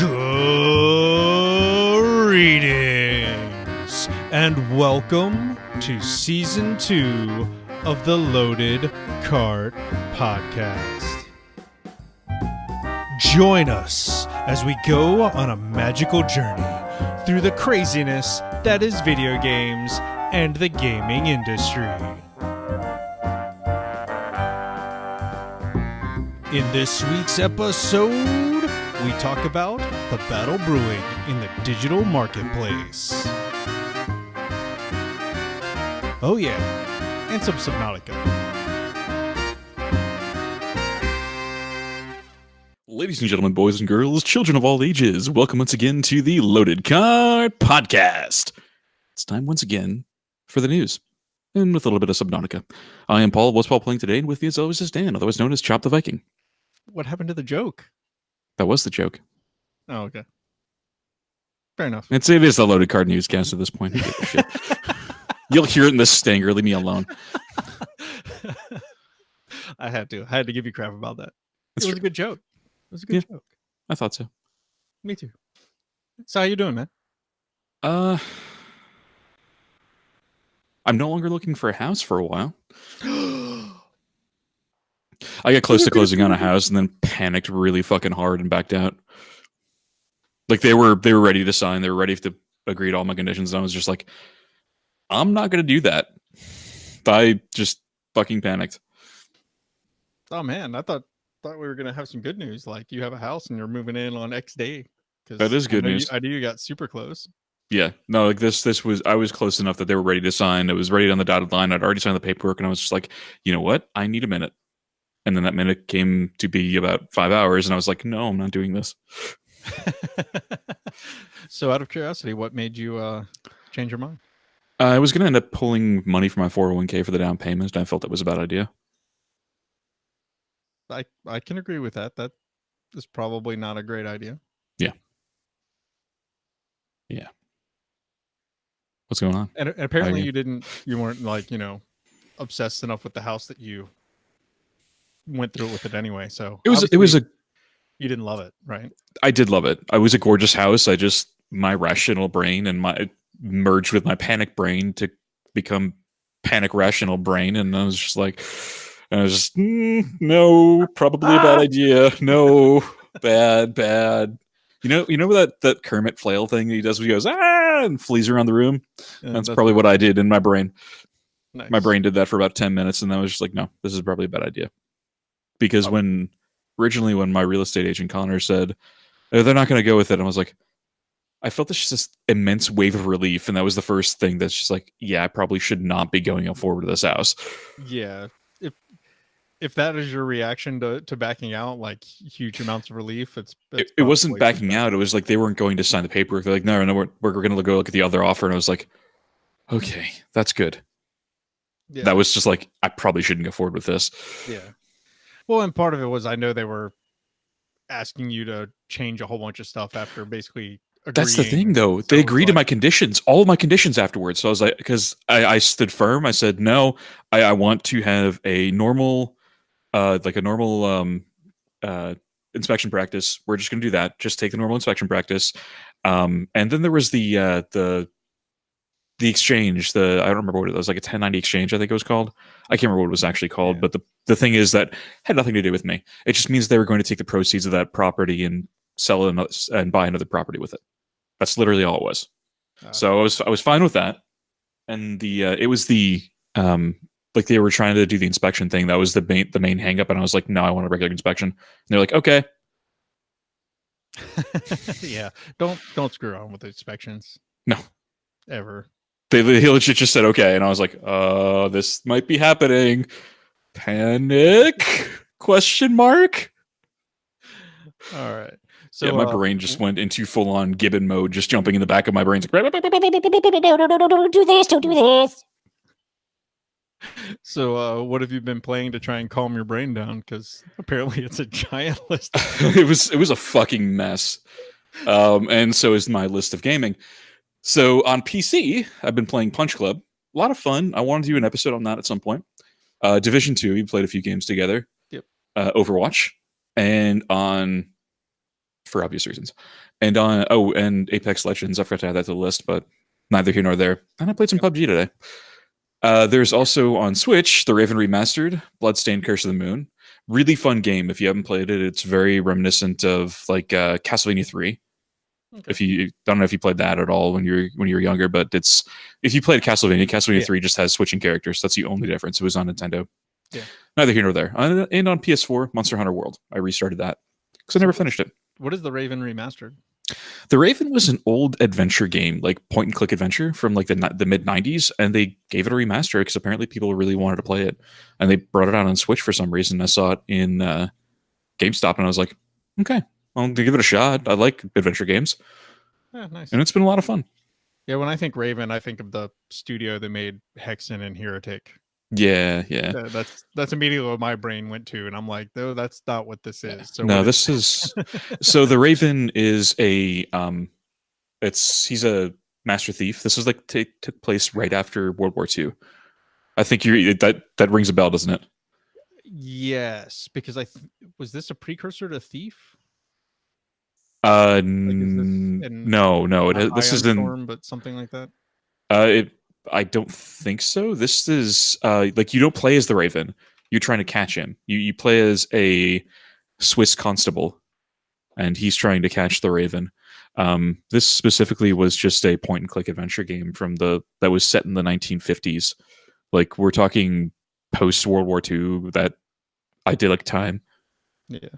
Greetings and welcome to Season 2 of the Loaded Cart Podcast. Join us as we go on a magical journey through the craziness that is video games and the gaming industry. In this week's episode, we talk about the battle brewing in the digital marketplace. Oh yeah, and some Subnautica. Ladies and gentlemen, boys and girls, children of all ages, welcome once again to the Loaded Cart Podcast. It's time once again for the news, and with a little bit of Subnautica. I am Paul. What's Paul playing today? And with me as always is Dan, otherwise known as Chop the Viking. What happened to the joke? That was the joke. Oh, okay. Fair enough. It is the Loaded Cart newscast at this point. Who gives a shit? You'll hear it in the stinger. Leave me alone. I had to give you crap about that. That's It was true. a good joke. It was a good joke. I thought so. Me too. So how you doing, man? I'm no longer looking for a house for a while. I got close to closing on a house and then panicked really fucking hard and backed out. Like they were ready to sign. They were ready to agree to all my conditions. And I was just like, I'm not going to do that. I just fucking panicked. Oh man, I thought we were gonna have some good news. Like you have a house and you're moving in on X day. That is good news. I knew you got super close. Yeah, no, like this was, I was close enough that they were ready to sign. It was ready on the dotted line. I'd already signed the paperwork and I was just like, you know what? I need a minute. And then that minute came to be about 5 hours. And I was like, no, I'm not doing this. So out of curiosity, what made you change your mind? I was going to end up pulling money from my 401k for the down payment. And I felt that was a bad idea. I can agree with that. That is probably not a great idea. Yeah. What's going on? And apparently you weren't like, obsessed enough with the house that you went through it with it anyway. So You didn't love it, right? I did love it. It was a gorgeous house. My rational brain and merged with my panic brain to become panic rational brain. And I was just like, no, probably a bad idea. No, bad. You know that Kermit flail thing he does when he goes, and flees around the room? That's probably what I did in my brain. Nice. My brain did that for about 10 minutes. And I was just like, no, this is probably a bad idea. Because originally when my real estate agent Connor said, they're not going to go with it, I was like, I felt this immense wave of relief. And that was the first thing that's just like, yeah, I probably should not be going forward to this house. Yeah. If that is your reaction to backing out, like huge amounts of relief, it wasn't backing out. It was like they weren't going to sign the paperwork. They're like, no, we're going to go look at the other offer. And I was like, okay, that's good. Yeah. That was just like, I probably shouldn't go forward with this. Yeah. Well, and part of it was I know they were asking you to change a whole bunch of stuff after basically agreeing. That's the thing, though. They agreed to my conditions, all of my conditions afterwards. So I was like, because I stood firm. I said, no, I want to have a normal inspection practice. We're just going to do that. Just take the normal inspection practice. And then there was the exchange. I don't remember what it was. Like a 1090 exchange, I think it was called. I can't remember what it was actually called. Yeah. But the thing is that had nothing to do with me. It just means they were going to take the proceeds of that property and sell it and buy another property with it. That's literally all it was. So I was fine with that. And it was like they were trying to do the inspection thing. That was the main hang up. And I was like, no, I want a regular inspection. And they're like, okay. Yeah. Don't screw around with the inspections. No. Ever. They legit just said, okay. And I was like, this might be happening. Panic? Question mark? All right. So yeah, my brain just went into full-on Gibbon mode, just jumping in the back of my brain. Like, do this, don't do this. So what have you been playing to try and calm your brain down? Because apparently it's a giant list. It was a fucking mess. And so is my list of gaming. So on PC, I've been playing Punch Club. A lot of fun. I want to do an episode on that at some point. Division 2, we played a few games together. Yep. Overwatch. And on for obvious reasons. And and Apex Legends, I forgot to add that to the list, but neither here nor there. And I played some PUBG today. There's also on Switch the Raven Remastered, Bloodstained Curse of the Moon. Really fun game if you haven't played it. It's very reminiscent of like Castlevania 3. Okay. If you don't know if you played that at all when you were younger, but it's if you played Castlevania 3 just has switching characters. That's the only difference. It was on Nintendo. Yeah. Neither here nor there. And on PS4, Monster Hunter World. I restarted that because I never finished it. What is the Raven Remastered? The Raven was an old adventure game, like point and click adventure from like the mid 90s, and they gave it a remaster because apparently people really wanted to play it, and they brought it out on Switch for some reason. I saw it in GameStop, and I was like, okay, I'll give it a shot. I like adventure games. Yeah, nice. And it's been a lot of fun. Yeah, when I think Raven, I think of the studio that made Hexen and Heretic. Yeah. That's immediately what my brain went to, and I'm like, no, that's not what this is. So no, this is so the Raven is a he's a master thief. This was like took place right after World War II. I think that rings a bell, doesn't it? Yes, because was this a precursor to Thief? No. This is in, but something like that. I don't think so. This is like you don't play as the Raven. You're trying to catch him. You play as a Swiss constable, and he's trying to catch the Raven. This specifically was just a point and click adventure game that was set in the 1950s. Like we're talking post World War II, that idyllic time. Yeah.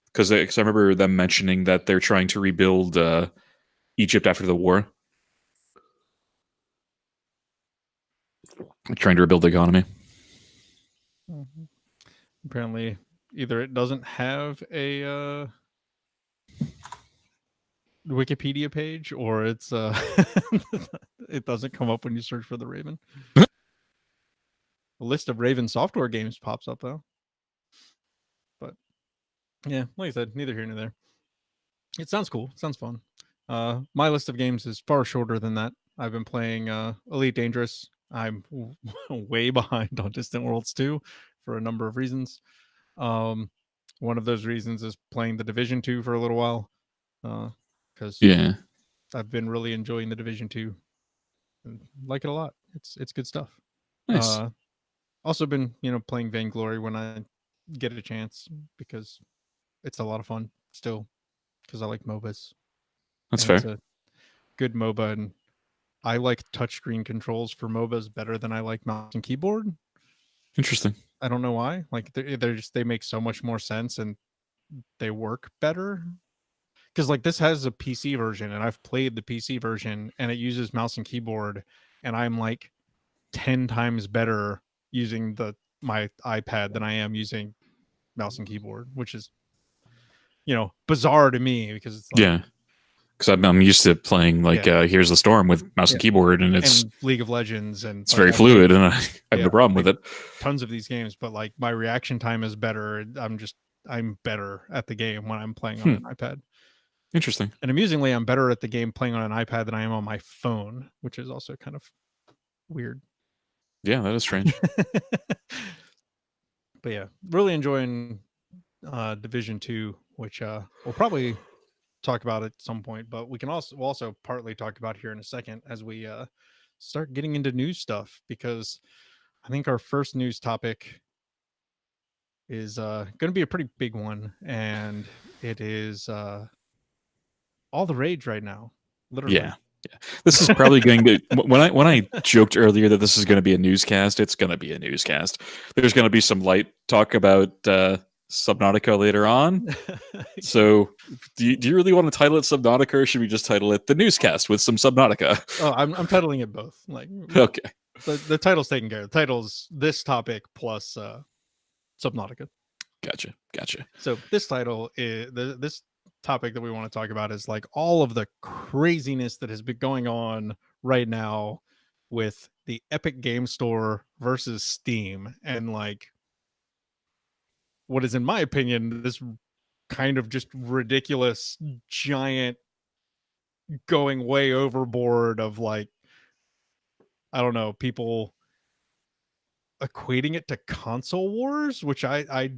Because I remember them mentioning that they're trying to rebuild Egypt after the war. Trying to rebuild the economy. Mm-hmm. Apparently, either it doesn't have a Wikipedia page, or it's it doesn't come up when you search for the Raven. A list of Raven software games pops up though. But yeah, like I said, neither here nor there. It sounds cool. It sounds fun. My list of games is far shorter than that. I've been playing Elite Dangerous. I'm way behind on Distant Worlds 2 for a number of reasons. One of those reasons is playing the Division 2 for a little while, because I've been really enjoying the Division 2. And like it a lot. It's good stuff. Nice. Also been playing Vainglory when I get a chance, because it's a lot of fun still, because I like MOBAs. That's fair. It's a good MOBA, and I like touchscreen controls for MOBAs better than I like mouse and keyboard. Interesting. I don't know why. Like they make so much more sense and they work better. Because like this has a PC version, and I've played the PC version, and it uses mouse and keyboard, and I'm like 10 times better using my iPad than I am using mouse and keyboard, which is bizarre to me, because it's like, because I'm used to playing like Here's the Storm with mouse and keyboard, and it's League of Legends, and it's very fluid, and I have no problem with it. Tons of these games, but like my reaction time is better. I'm better at the game when I'm playing on an iPad. Interesting. And amusingly, I'm better at the game playing on an iPad than I am on my phone, which is also kind of weird. Yeah, that is strange. But yeah, really enjoying Division 2, which we'll probably talk about at some point, but we'll also partly talk about here in a second as we start getting into news stuff, because I think our first news topic is going to be a pretty big one, and it is all the rage right now, literally. Yeah. This is probably going to when I joked earlier that this is going to be a newscast, it's going to be a newscast. There's going to be some light talk about Subnautica later on. So do you really want to title it Subnautica, or should we just title it the newscast with some Subnautica? Oh, I'm titling it both. Like, okay, the title's taken care of. The title's this topic plus Subnautica. Gotcha. So this title is this topic that we want to talk about is like all of the craziness that has been going on right now with the Epic Game Store versus Steam, and like what is, in my opinion, this kind of just ridiculous giant going way overboard of like, I don't know, people equating it to console wars, which I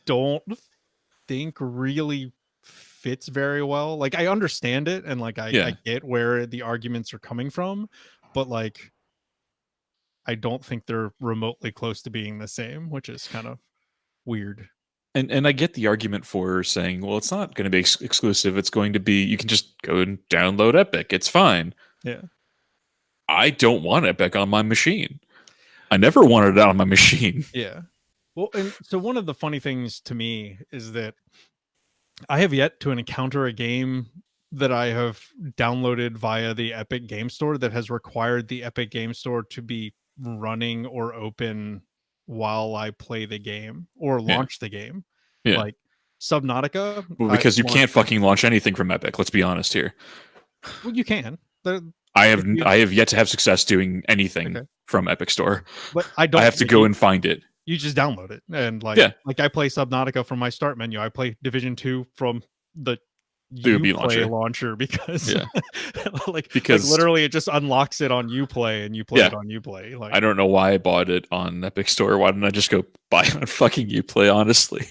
don't think really fits very well. Like I understand it, and like I Yeah. get where the arguments are coming from, but like I don't think they're remotely close to being the same, which is kind of weird. And I get the argument for saying, well, it's not going to be exclusive. It's going to be, you can just go and download Epic. It's fine. Yeah. I don't want Epic on my machine. I never wanted it on my machine. Yeah. Well, and so one of the funny things to me is that I have yet to encounter a game that I have downloaded via the Epic Game Store that has required the Epic Game Store to be running or open while I play the game or Yeah. launch the game. Yeah. Like Subnautica, Well, I because you can't launched it. fucking launch anything from Epic. Let's be honest here. Well, you can. I If you have yet to have success doing anything okay, from Epic Store. but I I don't have to like go and find it. you just download it and Yeah, like I play Subnautica from my start menu. I play Division 2 from the the OB Uplay launcher. launcher because Yeah, like because literally it just unlocks it on Uplay and you play yeah, it on Uplay. Like I don't know why I bought it on Epic Store. Why didn't I just go buy it on fucking Uplay? Honestly,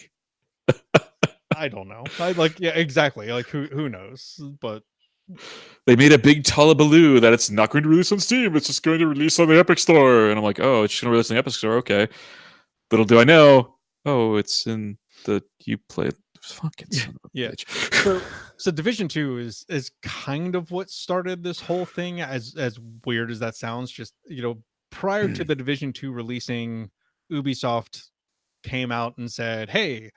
I don't know. I like yeah, exactly. Like who knows? But they made a big hullabaloo that it's not going to release on Steam. It's just going to release on the Epic Store, and I'm like, oh, it's just going to release on the Epic Store. Okay, little do I know, oh, it's in the Uplay. Fucking son of a yeah. bitch. So Division 2 is kind of what started this whole thing, as weird as that sounds. Just, prior to the Division 2 releasing, Ubisoft came out and said, "Hey,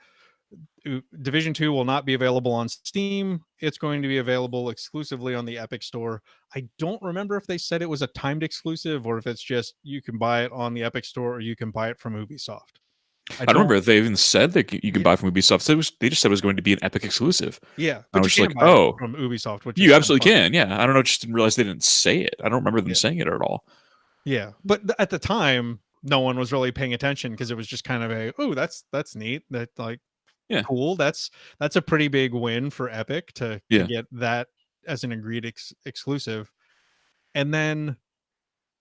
Division 2 will not be available on Steam. It's going to be available exclusively on the Epic Store." I don't remember if they said it was a timed exclusive or if it's just you can buy it on the Epic Store or you can buy it from Ubisoft. I I don't don't remember if they even said that you can yeah, buy from Ubisoft. They just said it was going to be an Epic exclusive. yeah, I but was you just can like, buy it oh, from Ubisoft, which is you kind of absolutely funny. can. Yeah, I don't know. Just didn't realize they didn't say it. I don't remember them Yeah. saying it at all. Yeah, but at the time, no one was really paying attention because it was just kind of oh, that's neat. That like Yeah, cool. That's a pretty big win for Epic to yeah. get that as an agreed exclusive. And then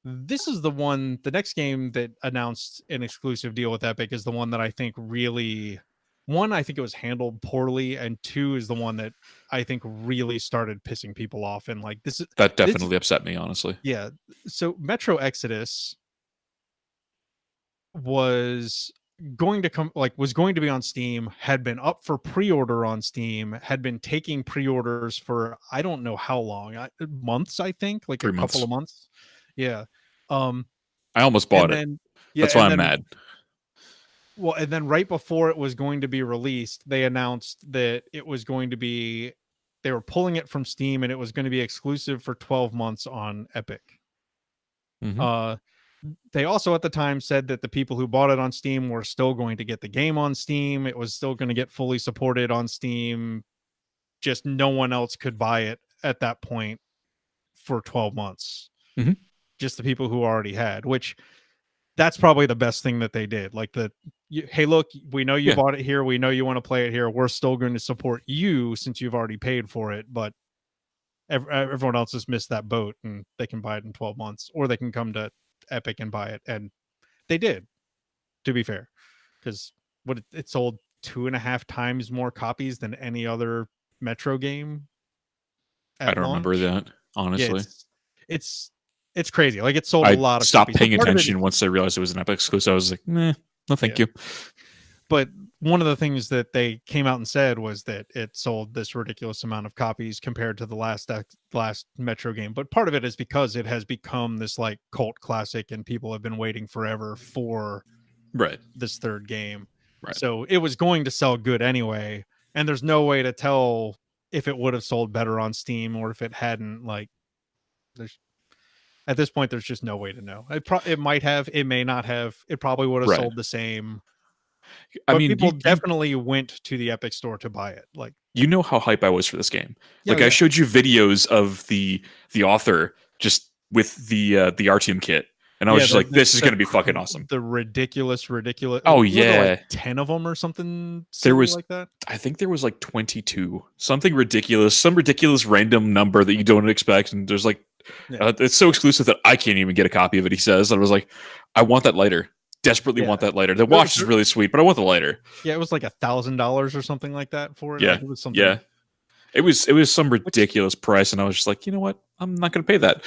this is the next game that announced an exclusive deal with Epic is the one that I think really one, I think it was handled poorly, and two is the one that I think really started pissing people off. And like That this definitely upset me, honestly. yeah. So Metro Exodus was was going to be on Steam, had been up for pre-order on Steam, had been taking pre-orders for I don't know how long, months, I think, like a 3 couple months. of months. Yeah. Um I almost bought and it. then yeah, That's why I'm mad. and then right before it was going to be released, they announced that it was going to be they were pulling it from Steam and it was going to be exclusive for 12 months on Epic. Hmm. Uh they also at the time said that the people who bought it on Steam were still going to get the game on Steam. It was still going to get fully supported on Steam. Just no one else could buy it at that point for 12 months. Hmm. Just the people who already had, which that's probably the best thing that they did. Like hey, look, we know you Yeah, bought it here. We know you want to play it here. We're still going to support you since you've already paid for it. But everyone else has missed that boat and they can buy it in 12 months or they can come to Epic and buy it. And they did, to be fair, because it sold 2.5 times more copies than any other Metro game I at don't remember launch. that, Yeah, honestly. it's it's crazy. Like it sold a I lot of stopped copies. But paying part of it, attention once I realized it was an Epic exclusive. I was like, nah, no, thank yeah. you. But one of the things that they came out and said was that it sold this ridiculous amount of copies compared to the last Metro game. But part of it is because it has become this like cult classic, and people have been waiting forever for Right, this third game. right. So it was going to sell good anyway. And there's no way to tell if it would have sold better on Steam or if it hadn't. Like, there's at this point, there's just no way to know. It might have, it may not have. It probably would have Right. sold the same. I But mean, people definitely went to the Epic Store to buy it. Like, you know how hype I was for this game. yeah, Like I yeah, showed you videos of the author just with the Artium kit, and I was yeah. just like, this is going to be fucking awesome. The ridiculous. Oh Were there like yeah, 10 of them or something there silly was. like that? I think there was like 22, something ridiculous, some ridiculous random number that you don't expect, and there's like, Yeah, it's so exclusive that I can't even get a copy of it. He says, and I was like, I want that lighter. Desperately yeah. want that lighter. The watch is really sweet, but I want the lighter. Yeah, it was like $1,000 or something like that for it. Yeah, Like it was something yeah. It was some ridiculous price, and I was just like, you know what? I'm not going to pay that.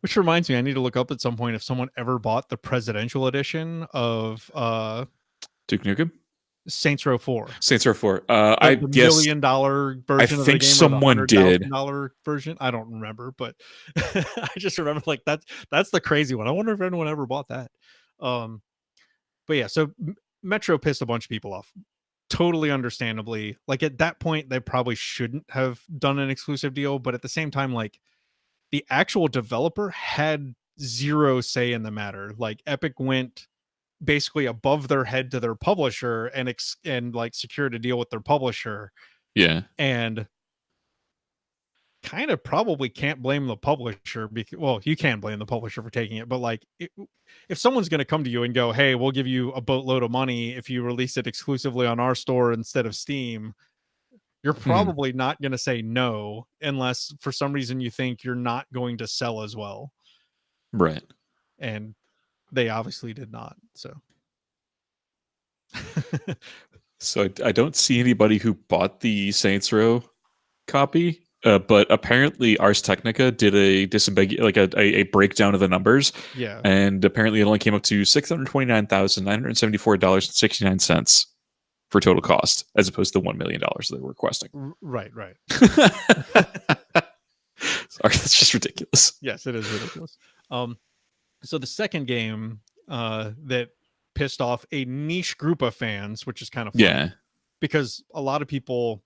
Which reminds me, I need to look up at some point if someone ever bought the presidential edition of Duke Nukem, Saints Row 4. Saints Row 4. The I $1 guess million I version of the think game or the someone did. $100,000 version. I don't remember, but I just remember like that's the crazy one. I wonder if anyone ever bought that. Um, but yeah, so Metro pissed a bunch of people off. Totally understandably. Like at that point, they probably shouldn't have done an exclusive deal, but at the same time, like the actual developer had zero say in the matter. Like Epic went basically above their head to their publisher and like secured a deal with their publisher, Yeah. and kind of probably can't blame the publisher because, well, you can blame the publisher for taking it, but like if someone's going to come to you and go, hey, we'll give you a boatload of money if you release it exclusively on our store instead of Steam, you're probably not going to say no unless for some reason you think you're not going to sell as well. Right. And they obviously did not. So So I don't see anybody who bought the Saints Row copy, but apparently Ars Technica did a breakdown of the numbers, yeah. and apparently it only came up to $629,974.69 for total cost, as opposed to the $1 million they were requesting. Right. Sorry, that's just ridiculous. Yes, it is ridiculous. So the second game that pissed off a niche group of fans, which is kind of funny, Yeah, because a lot of people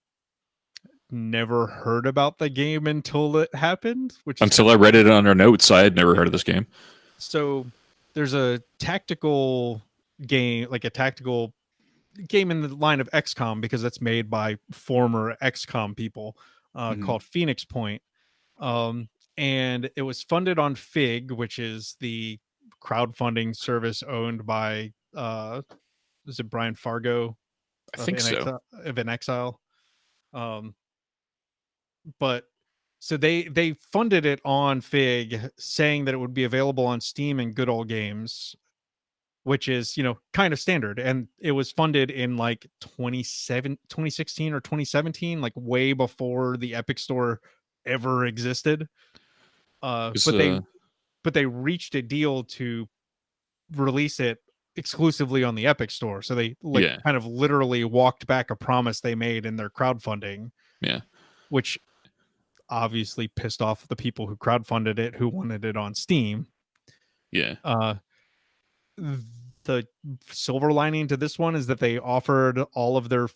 never heard about the game until it happened, which is until I read it on our notes, I had never heard of this game. So there's a tactical game, like a tactical game in the line of XCOM, because that's made by former XCOM people, called Phoenix Point. And it was funded on Fig, which is the crowdfunding service owned by is it Brian Fargo I think so. Of In Exile. But so they funded it on Fig, saying that it would be available on Steam and Good Old Games, which is, you know, kind of standard. And it was funded in like 2016 or 2017, like way before the Epic Store ever existed. But they reached a deal to release it exclusively on the Epic Store. So they like kind of literally walked back a promise they made in their crowdfunding. Yeah. Which obviously pissed off the people who crowdfunded it, who wanted it on Steam. Yeah. The silver lining to this one is that they offered all of their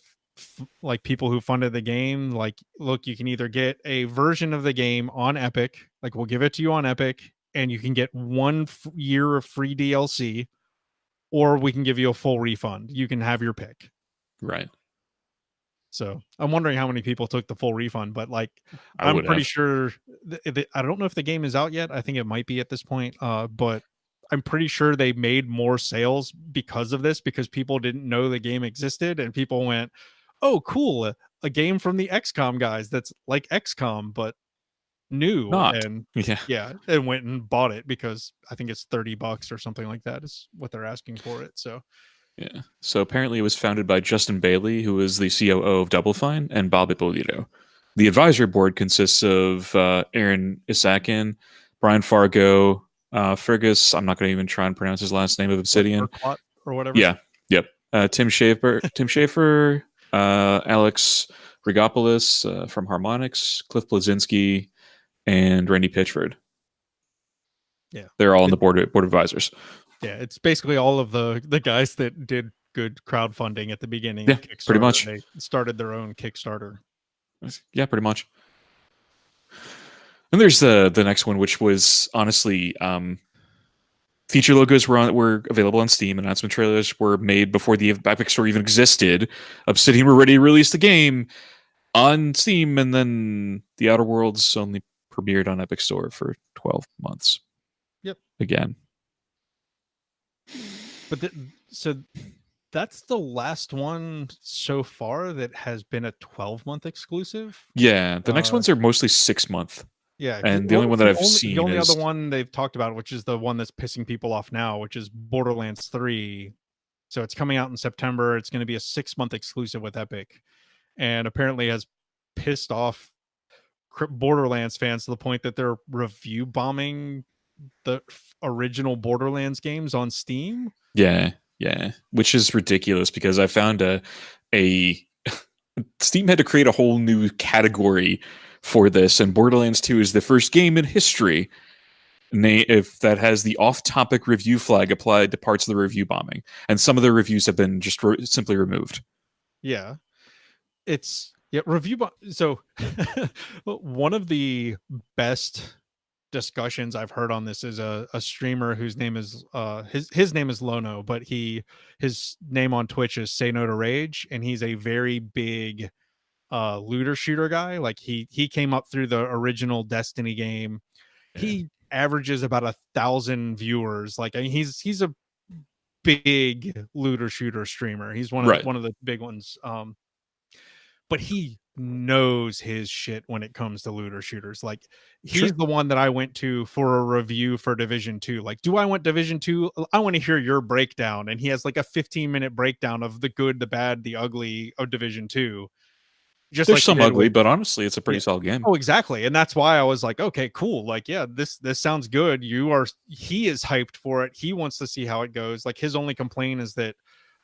like people who funded the game, like, look, you can either get a version of the game on Epic, like we'll give it to you on Epic, and you can get 1 year of free DLC, or we can give you a full refund. You can have your pick. Right. So I'm wondering how many people took the full refund, but like, I'm pretty sure I don't know if the game is out yet. I think it might be at this point. But I'm pretty sure they made more sales because of this, because people didn't know the game existed and people went, oh, cool. A game from the XCOM guys that's like XCOM, but new. Not. And yeah, and went and bought it because I think it's $30 or something like that is what they're asking for it. So yeah. So apparently it was founded by Justin Bailey, who is the COO of Double Fine, and Bob Ippolito. The advisory board consists of Aaron Isaacin, Brian Fargo, Fergus. I'm not going to even try and pronounce his last name, of Obsidian. Or whatever. Yeah. Yep. Tim Schafer, Alex Rigopoulos from Harmonix, Cliff Blazinski, and Randy Pitchford. Yeah. They're all on the board of advisors. Yeah, it's basically all of the guys that did good crowdfunding at the beginning. Yeah, pretty much. They started their own Kickstarter. Yeah, pretty much. And there's the next one, which was honestly feature logos were available on Steam. Announcement trailers were made before the Epic Store even existed. Obsidian were ready to release the game on Steam, and then The Outer Worlds only premiered on Epic Store for 12 months. Yep. Again. But so that's the last one so far that has been a 12-month exclusive. Yeah, the next ones are mostly 6-month. Yeah, and the only one that I've seen, the only other one they've talked about, which is the one that's pissing people off now, which is Borderlands 3. So it's coming out in September. It's going to be a 6-month exclusive with Epic, and apparently has pissed off Borderlands fans to the point that they're review bombing the original Borderlands games on Steam. Yeah, yeah, which is ridiculous because I found a Steam had to create a whole new category for this, and Borderlands 2 is the first game in history if that has the off-topic review flag applied to parts of the review bombing, and some of the reviews have been just simply removed. Yeah, it's review so one of the best discussions I've heard on this is a streamer whose name is his name is Lono, but his name on Twitch is Say No to Rage, and he's a very big looter shooter guy. Like he came up through the original Destiny game. Yeah. He averages about 1,000 viewers. Like, I mean, he's a big looter shooter streamer. He's Right. one of the big ones. But he knows his shit when it comes to looter shooters. Like, he's Sure. the one that I went to for a review for Division 2. Like, do I want Division 2? I want to hear your breakdown. And he has like a 15-minute breakdown of the good, the bad, the ugly of Division 2, just There's like he some did ugly, with. but honestly, it's a pretty Yeah. solid game. Oh, exactly. And that's why I was like, okay, cool. Like, yeah, this sounds good. He is hyped for it. He wants to see how it goes. Like, his only complaint is that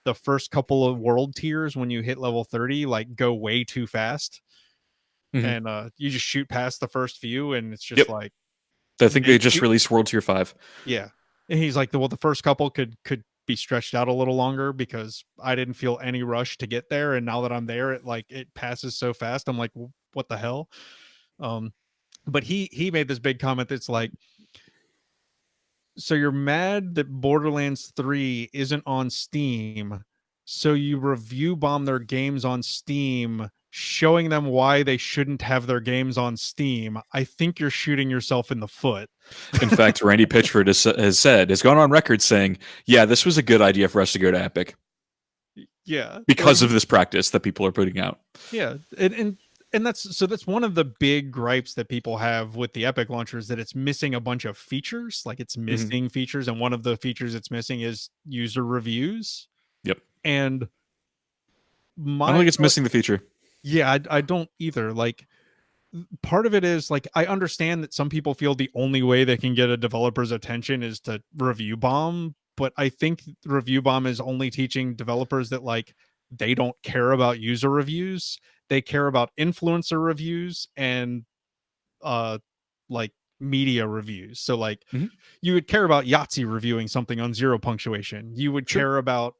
the first couple of world tiers when you hit level 30 like go way too fast. Mm-hmm. And you just shoot past the first few and it's just Yep. like I think they just released World Tier 5. yeah. And he's like, well, the first couple could be stretched out a little longer because I didn't feel any rush to get there, and now that I'm there, it passes so fast. I'm like, what the hell? Um, but he made this big comment that's like, so you're mad that Borderlands 3 isn't on Steam, so you review bomb their games on Steam, showing them why they shouldn't have their games on Steam. I think you're shooting yourself in the foot. In fact, Randy Pitchford has gone on record saying, "Yeah, this was a good idea for us to go to Epic Yeah, like because of this practice that people are putting out." yeah, and that's one of the big gripes that people have with the Epic launcher is that it's missing a bunch of features. Like, it's Mm-hmm. missing features, and one of the features it's missing is user reviews. Yep. And I don't my think it's missing the feature. yeah, I don't either. Like, part of it is like I understand that some people feel the only way they can get a developer's attention is to review bomb, but I think review bomb is only teaching developers that like they don't care about user reviews. They care about influencer reviews and uh like media reviews. So like Mm-hmm. you would care about Yahtzee reviewing something on zero punctuation. You would Sure. care about,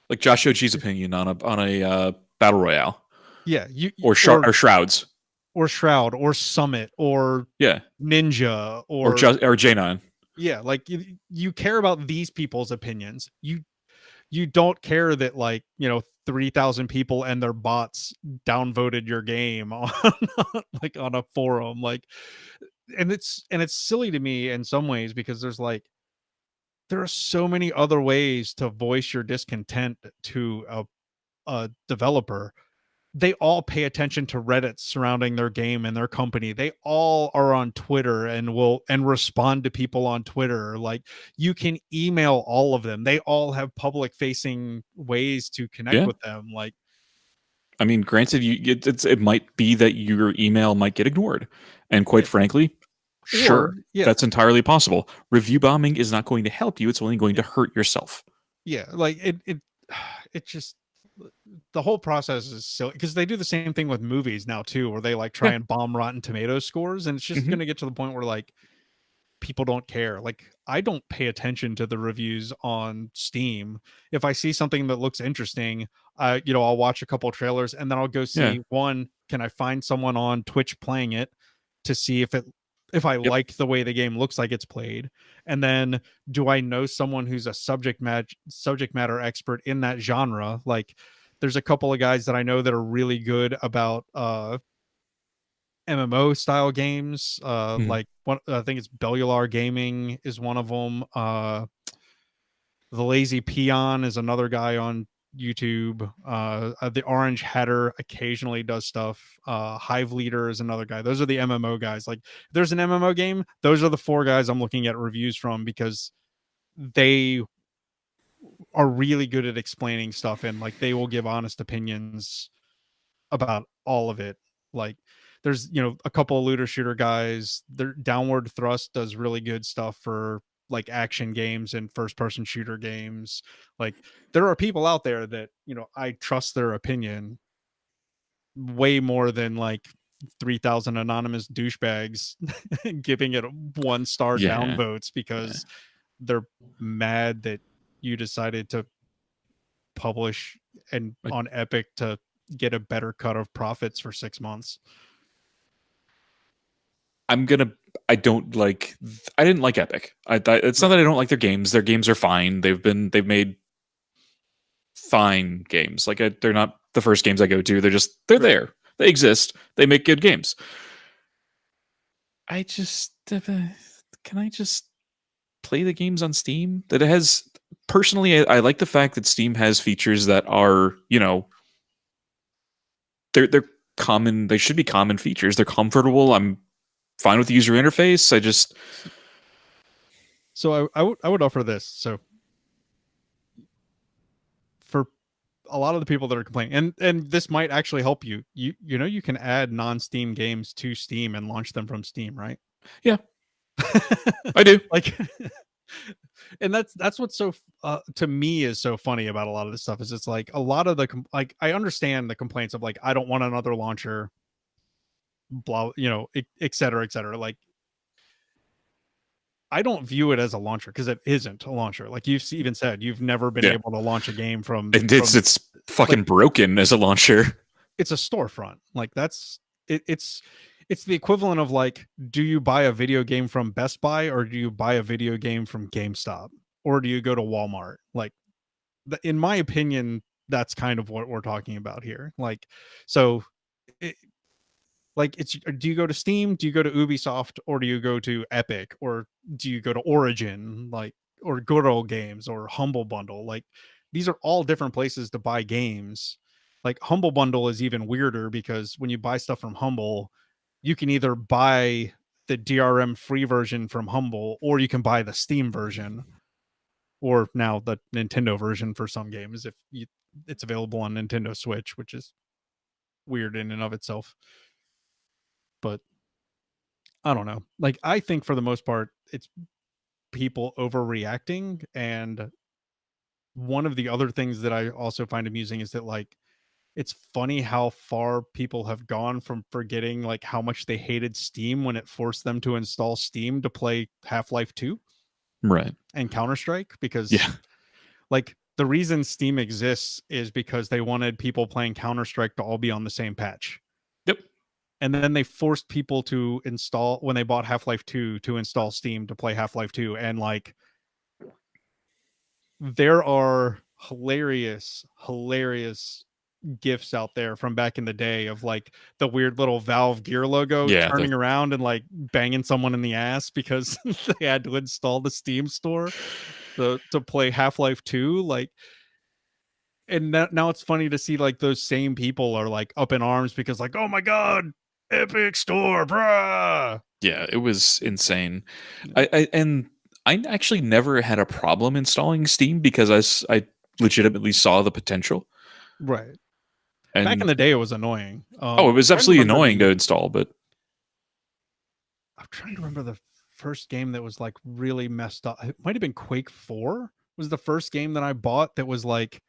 Like Josh Oji's opinion on a battle royale yeah, you or or shrouds. or Shroud or Summit or Yeah. Ninja Or or just or J9. yeah, like you care about these people's opinions. You don't care that like 3,000 people and their bots downvoted your game on like on a forum. Like, and it's silly to me in some ways because there are so many other ways to voice your discontent to a developer. They all pay attention to Reddit surrounding their game and their company. They all are on Twitter and will and respond to people on Twitter. Like, you can email all of them. They all have public facing ways to connect Yeah. with them. Like, I mean, granted, it might be that your email might get ignored, and quite yeah. frankly, Or sure, yeah, that's entirely possible. Review bombing is not going to help you; it's only going to hurt yourself. yeah, like it just the whole process is silly because they do the same thing with movies now too, where they like try Yeah. and bomb Rotten Tomatoes scores, and it's just Mm-hmm. going to get to the point where like people don't care. Like, I don't pay attention to the reviews on Steam. If I see something that looks interesting, I'll watch a couple trailers and then I'll go Yeah. see one, can I find someone on Twitch playing it to see if I Yep. like the way the game looks like it's played. And then do I know someone who's a subject matter expert in that genre? Like, there's a couple of guys that I know that are really good about MMO style games. Mm-hmm. Like one, I think it's Bellular Gaming is one of them. The Lazy Peon is another guy on YouTube. The Orange Hatter occasionally does stuff. Hive Leader is another guy. Those are the MMO guys. Like, if there's an MMO game, those are the four guys I'm looking at reviews from because they are really good at explaining stuff and like they will give honest opinions about all of it. Like there's, a couple of looter shooter guys. Their Downward Thrust does really good stuff for like action games and first person shooter games. Like there are people out there that, I trust their opinion way more than like 3,000 anonymous douchebags giving it 1 star Yeah. downvotes Yeah. because they're mad that you decided to publish and Like, on Epic to get a better cut of profits for 6 months. I'm gonna. I don't like. I didn't like Epic. It's not Right. that I don't like their games. Their games are fine. They've made fine games. Like they're not the first games I go to. They're Right. there. They exist. They make good games. I just can I just play the games on Steam? That it has personally, I like the fact that Steam has features that are they're common. They should be common features. They're comfortable. I'm fine with the user interface. I just So I would offer this. So for a lot of the people that are complaining, and this might actually help you. You can add non-Steam games to Steam and launch them from Steam, right? yeah, I do. Like and that's what's so to me is so funny about a lot of this stuff is it's like a lot of the like I understand the complaints of like I don't want another launcher, blah, et cetera, et cetera. Like I don't view it as a launcher because it isn't a launcher. Like you've even said, you've never been Yeah, able to launch a game from and it's like fucking broken as a launcher. it's a storefront. Like that's it's the equivalent of like, do you buy a video game from Best Buy or do you buy a video game from GameStop or do you go to Walmart? Like in my opinion, that's kind of what we're talking about here. Like, so it, like it's do you go to Steam, do you go to Ubisoft, or do you go to Epic, or do you go to Origin, like, or Good Old Games or Humble Bundle? Like these are all different places to buy games. Like Humble Bundle is even weirder because when you buy stuff from Humble, you can either buy the DRM free version from Humble or you can buy the Steam version or now the Nintendo version for some games if it's available on Nintendo Switch, which is weird in and of itself. But I don't know. Like I think for the most part, it's people overreacting. And one of the other things that I also find amusing is that like it's funny how far people have gone from forgetting like how much they hated Steam when it forced them to install Steam to play Half-Life 2 Right. and Counter-Strike because Yeah. like the reason Steam exists is because they wanted people playing Counter-Strike to all be on the same patch. Yep. And then they forced people to install when they bought Half-Life 2 to install Steam to play Half-Life 2 and like there are hilarious gifs out there from back in the day of like the weird little Valve gear logo Yeah. turning around and like banging someone in the ass because they had to install the Steam store to play Half-Life 2 like and now it's funny to see like those same people are like up in arms because like oh my god Epic Store bruh. Yeah. It was insane. Yeah. I actually never had a problem installing Steam because I legitimately saw the potential. Right. Back in And the day, it was annoying. oh, it was Trying to absolutely remember annoying to install, but I'm trying to remember the first game that was like really messed up. It might have been Quake 4 was the first game that I bought that was like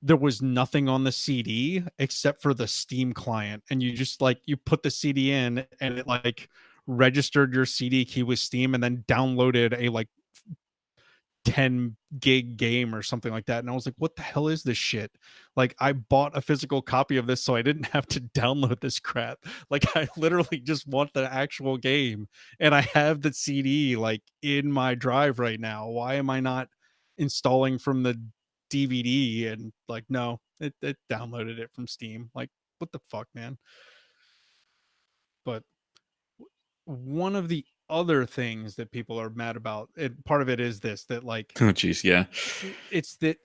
there was nothing on the CD except for the Steam client. And you just like you put the CD in and it like registered your CD key with Steam and then downloaded a like 10 gig game or something like that. And I was like, what the hell is this shit? Like, I bought a physical copy of this so I didn't have to download this crap. Like, I literally just want the actual game. And I have the CD like in my drive right now. Why am I not installing from the DVD? And like, no, it downloaded it from Steam. Like, what the fuck, man? But one of the other things that people are mad about, and part of it is this that like oh jeez, yeah. it's that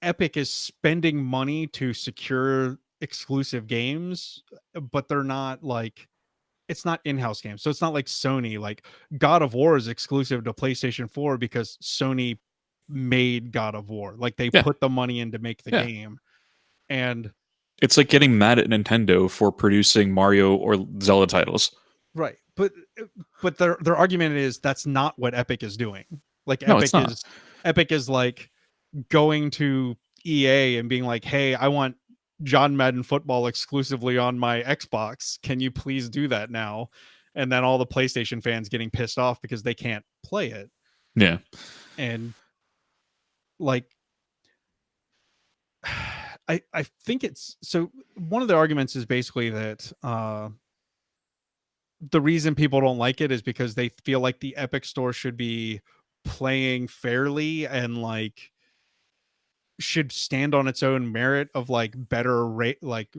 Epic is spending money to secure exclusive games, but they're not like it's not in-house games. So it's not like Sony, like God of War is exclusive to PlayStation 4 because Sony made God of War. Like they Yeah. put the money in to make the Yeah. game. And It's like getting mad at Nintendo for producing Mario or Zelda titles. Right. But their argument is that's not what Epic is doing. Like No, it's not. Epic is like going to EA and being like, "Hey, I want John Madden football exclusively on my Xbox. Can you please do that now?" And then all the PlayStation fans getting pissed off because they can't play it. Yeah. And like I think it's so one of the arguments is basically that the reason people don't like it is because they feel like the Epic Store should be playing fairly and like should stand on its own merit of like better rate like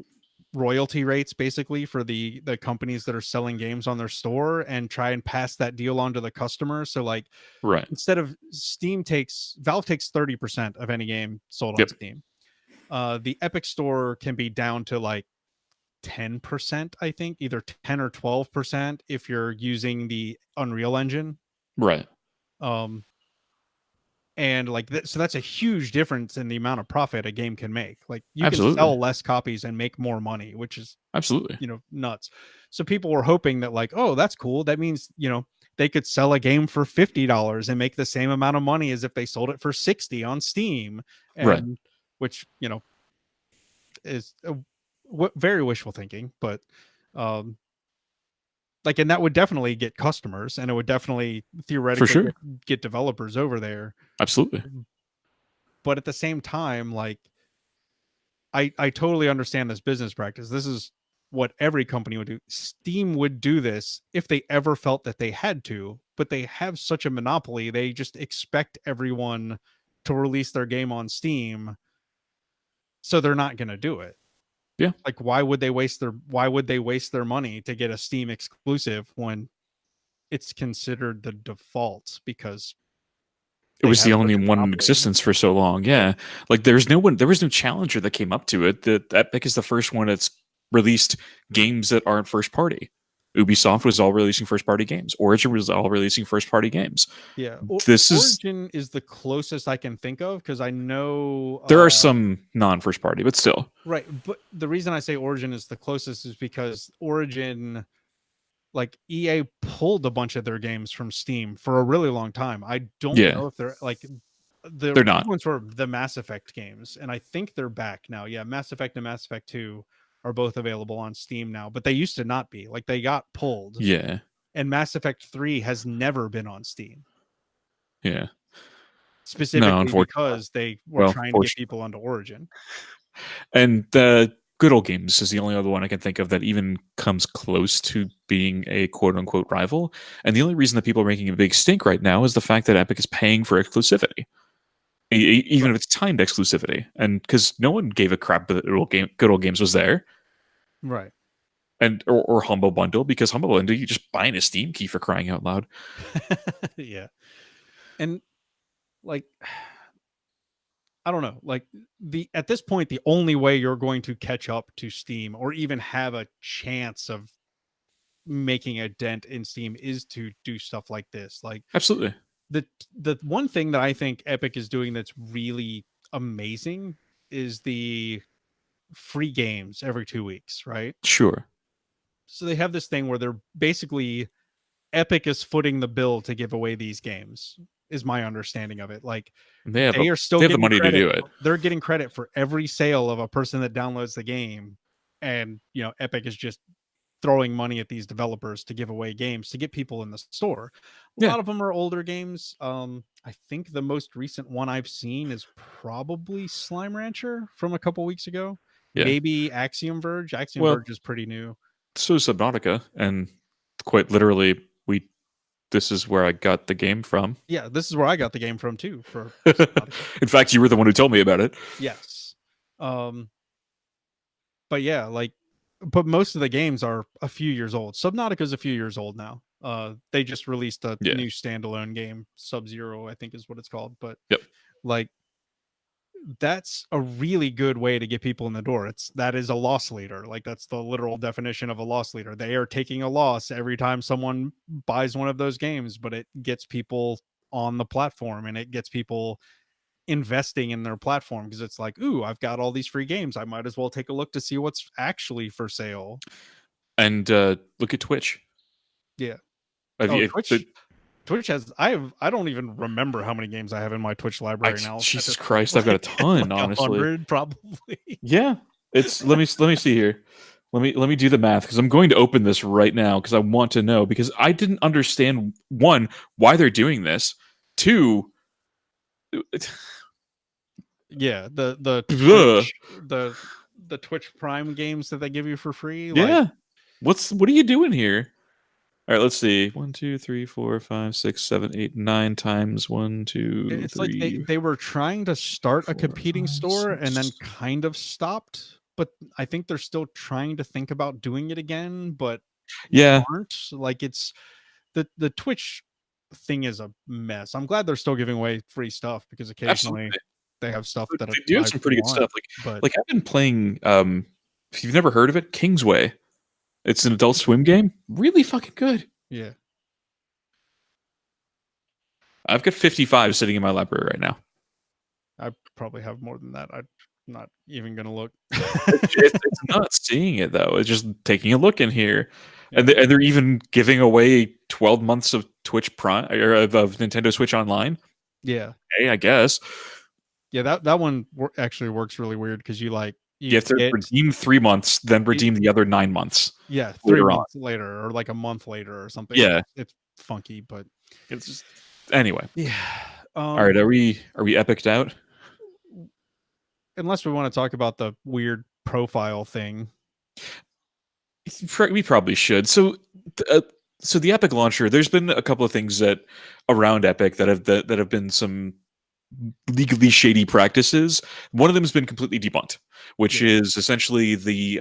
royalty rates basically for the companies that are selling games on their store and try and pass that deal on to the customer. So like Right. instead of Valve takes 30% of any game sold on Yep. Steam. The Epic Store can be down to like 10%, I think, either 10 or 12% if you're using the Unreal Engine. Right. Um, and like so that's a huge difference in the amount of profit a game can make. Like you can Absolutely. sell less copies and make more money, which is, Absolutely. you know, nuts. So people were hoping that like, oh, that's cool. That means, you know, they could sell a game for $50 and make the same amount of money as if they sold it for 60 on Steam. Right. And which, you know, is very wishful thinking, but um like, and that would definitely get customers and it would definitely For theoretically sure. get developers over there. Absolutely. But at the same time, like I totally understand this business practice. This is what every company would do. Steam would do this if they ever felt that they had to, but they have such a monopoly. They just expect everyone to release their game on Steam, so they're not going to do it. Yeah. Like why would they waste their money to get a Steam exclusive when it's considered the default because It they was the have such only a one in monopoly. existence for so long. Yeah. Yeah. Like there was no challenger that came up to it. That Epic is the first one that's released games that aren't first party. Ubisoft was all releasing first party games. Origin was all releasing first party games. Yeah. This is Origin is the closest I can think of because I know there are some non first party, but still. right, but the reason I say Origin is the closest is because Origin, like EA pulled a bunch of their games from Steam for a really long time. I don't Yeah. know if they're like the They're big not. ones were the Mass Effect games, and I think they're back now. Yeah, Mass Effect and Mass Effect 2 are both available on Steam now, but they used to not be. Like they got pulled, Yeah. and Mass Effect 3 has never been on Steam, Yeah. No, specifically unfortunately. because they were Well, trying to get fortunately. people onto Origin. And the Good Old Games is the only other one I can think of that even comes close to being a quote unquote rival. And the only reason that people are making a big stink right now is the fact that Epic is paying for exclusivity, even if Right. it's timed exclusivity. And because no one gave a crap that Good Old Games was there, Right. and or Humble Bundle, because Humble Bundle you just buying a Steam key for crying out loud. Yeah. And like I don't know, like the at this point the only way you're going to catch up to Steam or even have a chance of making a dent in Steam is to do stuff like this. Like Absolutely. the the one thing that I think Epic is doing that's really amazing is the free games every 2 weeks, right? Sure. So they have this thing where they're basically Epic is footing the bill to give away these games is my understanding of it. Like They have a they are still they have the getting money to credit. do it. They're getting credit for every sale of a person that downloads the game. And, you know, Epic is just throwing money at these developers to give away games to get people in the store. A Yeah. lot of them are older games. I think the most recent one I've seen is probably Slime Rancher from a couple weeks ago. Yeah. Maybe Axiom Verge. Axiom Well, Verge is pretty new. so is Subnautica, and quite literally, we this is where I got the game from. Yeah, this is where I got the game from too for Subnautica. In fact, you were the one who told me about it. Yes. Um, but yeah, like, but most of the games are a few years old. Subnautica is a few years old now. They just released a Yeah. new standalone game, Sub Zero, I think is what it's called. But Yep. like, that's a really good way to get people in the door. That is a loss leader. Like that's the literal definition of a loss leader. They are taking a loss every time someone buys one of those games, but it gets people on the platform and it gets people investing in their platform because it's like, ooh, I've got all these free games. I might as well take a look to see what's actually for sale. And look at Twitch. Yeah. Have Oh, you, Twitch has I don't even remember how many games I have in my Twitch library now at Jesus this point. Christ, I've got a ton, Like honestly. 100 probably. Yeah, it's let me see here. Let me do the math because I'm going to open this right now because I want to know because I didn't understand one why they're doing this. Two, Yeah, the ugh, the Twitch Prime games that they give you for free, like yeah. What are you doing here? All right, let's see. 1, 2, 3, 4, 5, 6, 7, 8, 9 times 1, 2, it's like they 3, they were trying to start a 4, competing 5, store and then 6. kind of stopped, but I think they're still trying to think about doing it again, but Yeah, aren't. Like it's the Twitch thing is a mess. I'm glad they're still giving away free stuff because occasionally absolutely. they have stuff But that they do have I some pretty good want, stuff. Like but like I've been playing. If you've never heard of it, Kingsway. It's an Adult Swim game. Really fucking good. yeah, I've got 55 sitting in my library right now. I probably have more than that. I'm not even gonna look. It's not seeing it though. It's just taking a look in here, and Yeah, they're even giving away 12 months of Twitch Prime or of Nintendo Switch Online. yeah, Hey, I guess yeah. That one actually works really weird because you you have to get redeem 3 months, then it, redeem the other 9 months yeah, three later on. months later or like a month later or something. Yeah, It's funky, but it's just anyway. yeah. All right, are we epicked out? Unless we want to talk about the weird profile thing. We probably should. So the Epic launcher, there's been a couple of things that around Epic that have been some legally shady practices. One of them has been completely debunked, which Yeah, is essentially the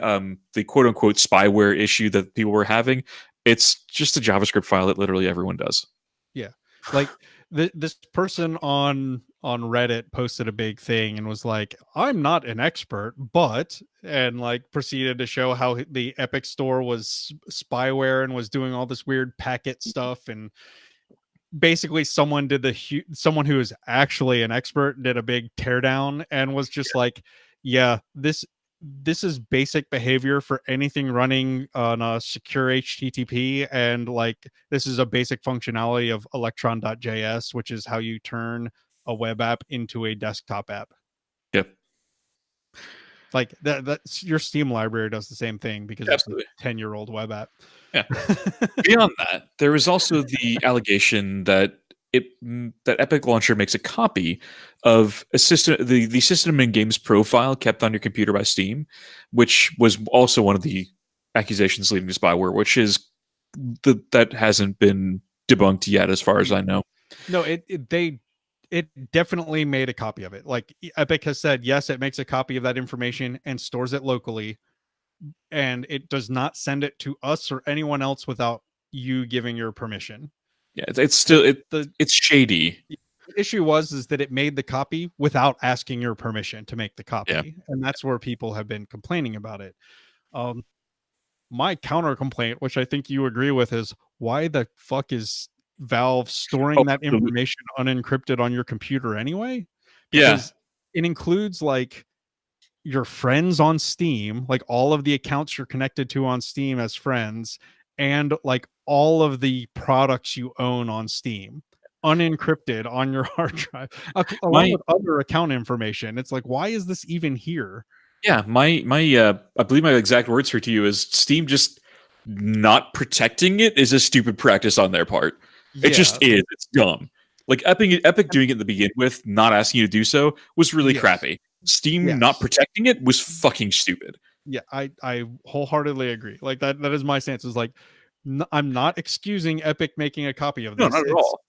quote unquote spyware issue that people were having. It's just a JavaScript file that literally everyone does. yeah. Like this person on Reddit posted a big thing and was like, "I'm not an expert, but," and like proceeded to show how the Epic Store was spyware and was doing all this weird packet stuff. And basically someone who is actually an expert did a big teardown and was just like, yeah, this is basic behavior for anything running on a secure HTTP, and like this is a basic functionality of electron.js, which is how you turn a web app into a desktop app. Yep, Like that's your Steam library does the same thing because it's a absolutely. 10-year-old web app. Yeah. Beyond that, there is also the allegation that that Epic Launcher makes a copy of a system the system and games profile kept on your computer by Steam, which was also one of the accusations leading to spyware, which is that hasn't been debunked yet, as far as I know. No, it definitely made a copy of it. Like Epic has said, yes, it makes a copy of that information and stores it locally, and it does not send it to us or anyone else without you giving your permission. Yeah, it's The still the it's shady. issue was is that it made the copy without asking your permission to make the Yeah. copy, and that's where people have been complaining about it. Um, my counter complaint, which I think you agree with, is why the fuck is Valve Oh, storing that absolutely. information unencrypted on your computer anyway? Yeah. Because it includes like your friends on Steam, like all of the accounts you're connected to on Steam as friends, and like all of the products you own on Steam unencrypted on your hard drive, along My with other account information. It's like, why is this even here? Yeah, my I believe my exact words for to you is Steam just not protecting it is a stupid practice on their part. It just Yeah. is. It's dumb. Like Epic doing it to begin with, not asking you to do so, was really Yes. crappy. Steam not Yes. protecting it was fucking stupid. Yeah, I wholeheartedly agree. Like that is my stance. Is like, I'm not excusing Epic making a copy of No, this. not at all.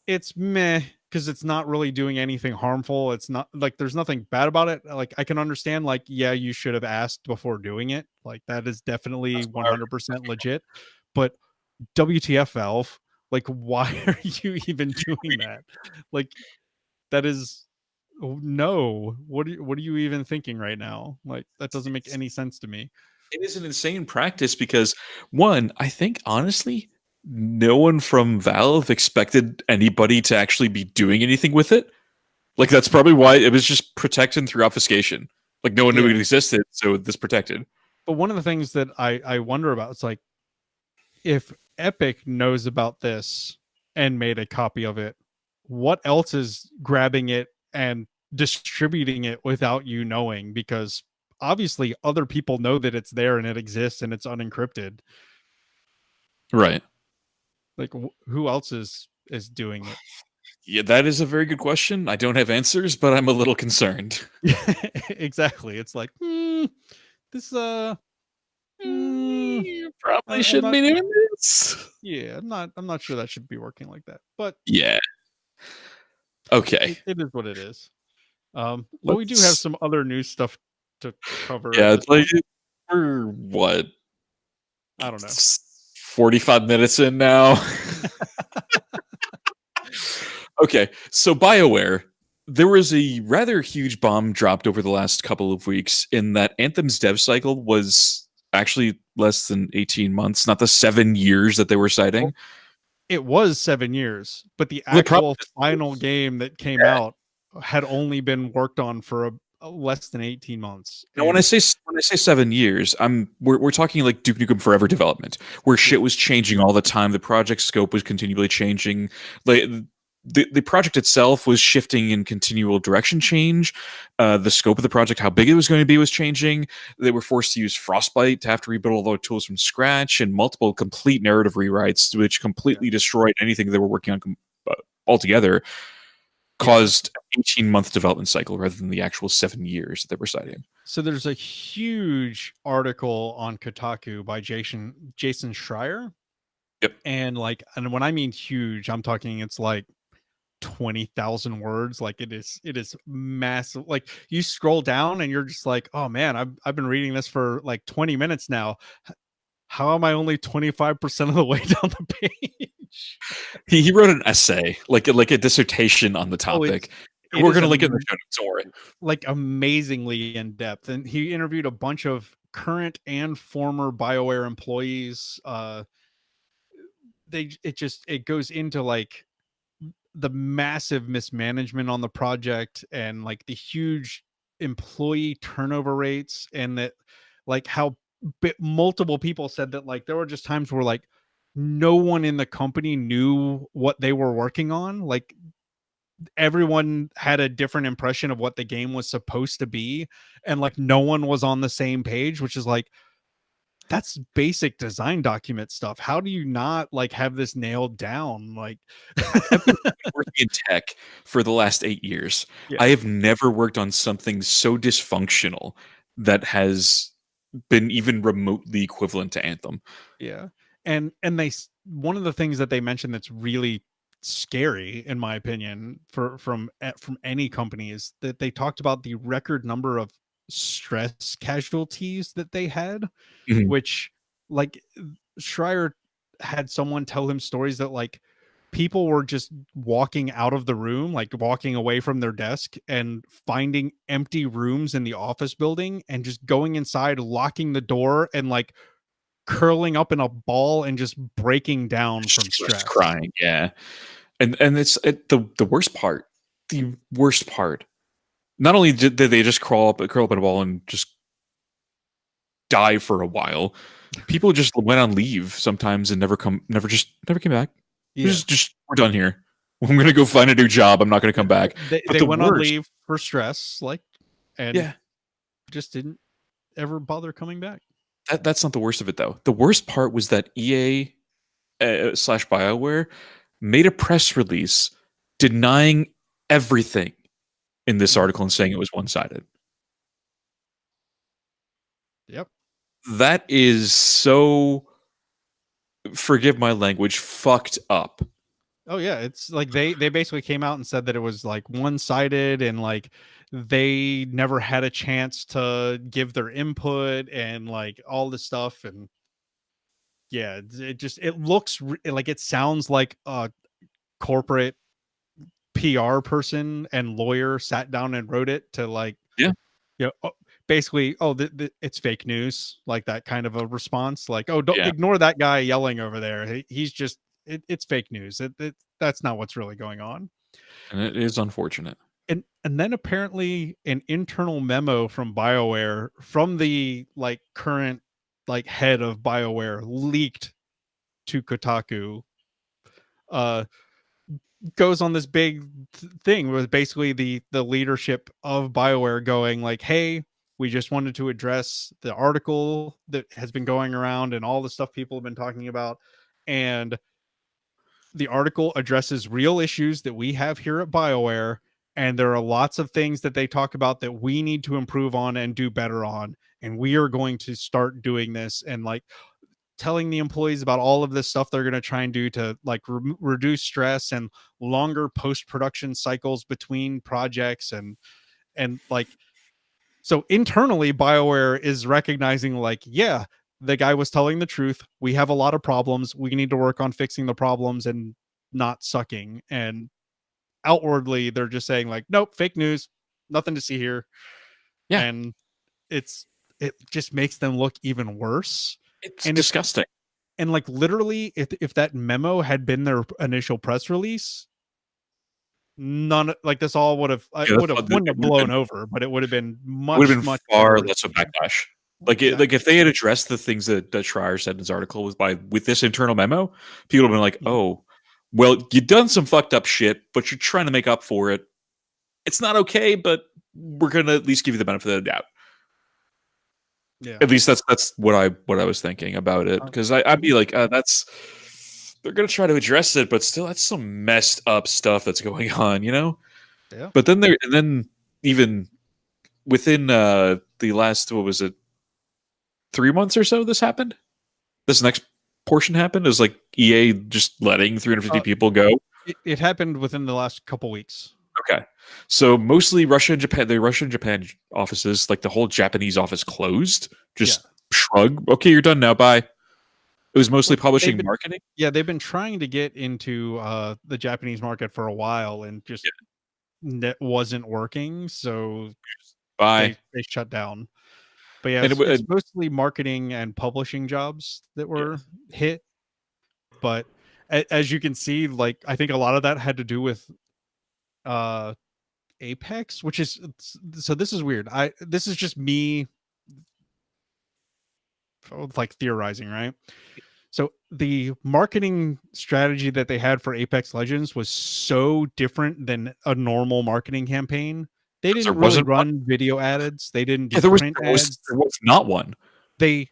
It's meh because it's not really doing anything harmful. It's not like there's nothing bad about it. Like I can understand, like, yeah, you should have asked before doing it. Like that is definitely That's why 100% legit. But WTF Valve, like, why are you even doing that? Like that is no. What are you even thinking right now? Like that doesn't make any sense to me. it is an insane practice because one, I think honestly, no one from Valve expected anybody to actually be doing anything with it. Like that's probably why it was just protected through obfuscation. Like no one knew Yeah. it existed, so this protected. But one of the things that I wonder about is like, if Epic knows about this and made a copy of it, what else is grabbing it and distributing it without you knowing? Because obviously other people know that it's there and it exists and it's unencrypted. Right. Like who else is doing it? Yeah, that is a very good question. I don't have answers, but I'm a little concerned. Exactly. It's like, this mm, You probably I'm shouldn't not, be doing this. yeah, I'm not sure that should be working like that. But Yeah. Okay. it is what it is. But we do have Let's. some other news stuff to cover at Yeah, this it's like point. we're what I don't know. 45 minutes in now. Okay, so BioWare, there was a rather huge bomb dropped over the last couple of weeks in that Anthem's dev cycle was actually less than 18 months, not the 7 years that they were citing. Well, it was 7 years, but the The problem actual final is, game that came out had only been worked on for a less than 18 months. now, And when I say 7 years, we're talking like Duke Nukem Forever development, where shit yeah, was changing all the time. The project scope was continually changing. Like the project itself was shifting in continual direction change. The scope of the project, how big it was going to be, was changing. They were forced to use Frostbite to have to rebuild all their tools from scratch, and multiple complete narrative rewrites, which yeah, completely destroyed anything they were working on altogether. yeah. Caused 18-month development cycle rather than the actual 7 years that they were citing. So there's a huge article on Kotaku by Jason Schreier. Yep. And when I mean huge, I'm talking it's like 20,000 words. Like it is massive. Like you scroll down and you're just like, oh man, I've been reading this for like 20 minutes now. How am I only 25% of the way down the page? He wrote an essay, like a dissertation on the Oh, topic. it We're is gonna link it in the show notes. Don't worry. like amazingly in depth. And he interviewed a bunch of current and former BioWare employees. It goes into like the massive mismanagement on the project and like the huge employee turnover rates, and that like how multiple people said that like there were just times where like no one in the company knew what they were working on. Like everyone had a different impression of what the game was supposed to be, and like no one was on the same page, which is like, that's basic design document stuff. How do you not like have this nailed down? Like I've been working in tech for the last 8 years. yeah, I have never worked on something so dysfunctional that has been even remotely equivalent to Anthem. yeah. And one of the things that they mentioned that's really scary in my opinion from any company is that they talked about the record number of stress casualties that they had, Mhm. which like Schreier had someone tell him stories that like people were just walking out of the room, like walking away from their desk and finding empty rooms in the office building and just going inside, locking the door and like curling up in a ball and just breaking down from Just stress. crying, yeah. And the worst part. The worst part. Not only did they just curl up in a ball and just die for a while, people just went on leave sometimes and never came back. Yeah. Just we're done here. I'm gonna go find a new job. I'm not gonna Yeah. come back. But They the went on worst, leave for stress, like, and yeah, just didn't ever bother coming back. that's not the worst of it though. The worst part was that EA slash BioWare made a press release denying everything in this Mhm. article and saying it was one sided. Yep. That is so, forgive my language, fucked up. Oh yeah, it's like they basically came out and said that it was like one-sided and like they never had a chance to give their input and like all this stuff. And yeah, it looks like it sounds like a corporate PR person and lawyer sat down and wrote it to like, Yeah, you know, basically, oh, it's fake news, like that kind of a response. Like, oh, don't yeah, ignore that guy yelling over there. He's just, it's fake news. That's not what's really going on. and it is unfortunate. and then apparently an internal memo from BioWare from the like current like head of BioWare leaked to Kotaku, uh goes on this big thing with basically the leadership of BioWare going like, hey, we just wanted to address the article that has been going around and all the stuff people have been talking about, and the article addresses real issues that we have here at BioWare, and there are lots of things that they talk about that we need to improve on and do better on, and we are going to start doing this, and like telling the employees about all of this stuff they're going to try and do to like reduce stress and longer post-production cycles between projects, and like, so internally BioWare is recognizing like, yeah, the guy was telling the truth, we have a lot of problems, we need to work on fixing the problems and not sucking. And outwardly they're just saying like, nope, fake news, nothing to see here. Yeah, And it's, it just makes them look even worse. it's And if, disgusting. and like literally if that memo had been their initial press release, none, like this all would have, Yeah, would have, it wouldn't have would have blown been over, but it would have been it would have much been much far better. less of backlash. Yeah. Like if they had addressed the things that Schreier said in his article with this internal memo, people would have been like, Mhm. oh, well, you done some fucked up shit, but you're trying to make up for it. It's not okay, but we're gonna at least give you the benefit of the doubt. Yeah. At least that's what I was thinking about it, because I'd be Mhm. like, that's they're gonna try to address it, but still, that's some messed up stuff that's going on, you know. Yeah. But then even within the last, what was it, 3 months or so, this happened. This next portion happened. It was like EA just letting 350 Uh, people go. it happened within the last couple weeks. Okay. So mostly Russia and Japan, the Russia and Japan offices, like the whole Japanese office closed. Yeah. Just shrug. Okay, you're done now. Bye. It was mostly Well, they've publishing been, marketing. yeah, they've been trying to get into the Japanese market for a while and just Yeah. wasn't working, so Bye. they shut down. But yeah, And it's mostly marketing and publishing jobs that were yes, hit. But as you can see, like I think a lot of that had to do with uh Apex, which is, so this is weird. This is just me like theorizing, right? So the marketing strategy that they had for Apex Legends was so different than a normal marketing campaign. They there didn't really wasn't one. run video ads. They didn't Yeah, do print there ads. was not one. They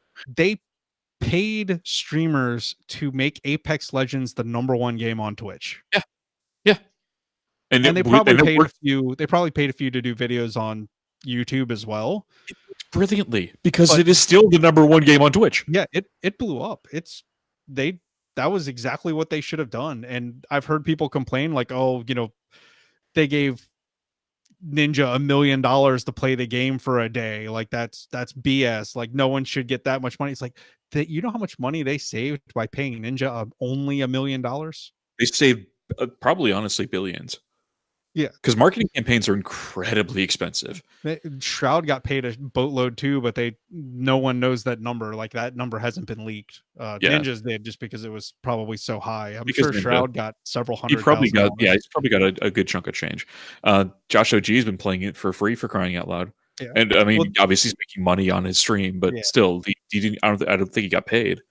paid streamers to make Apex Legends the number one game on Twitch. Yeah, yeah. And And and it worked they probably paid a few to do videos on YouTube as well. brilliantly because But it is still the number one game on Twitch. yeah, it blew up. They that was exactly what they should have done. And I've heard people complain like, oh, they gave Ninja $1 million to play the game for a day. Like that's BS. Like no one should get that much money. It's like that. You know how much money they saved by paying Ninja only $1 million? They saved probably honestly billions Yeah. because marketing campaigns are incredibly expensive. Shroud got paid a boatload too, but no one knows that number. Like that number hasn't been leaked. Yeah, Ninjas did just because it was probably so high. I'm because sure Ninja. Shroud got several He hundred probably thousand got dollars. he's probably got a good chunk of change. Josh OG's been playing it for free for crying out loud. Yeah. And I Well, mean, obviously he's making money on his stream, but yeah. still, he didn't. I don't think he got paid.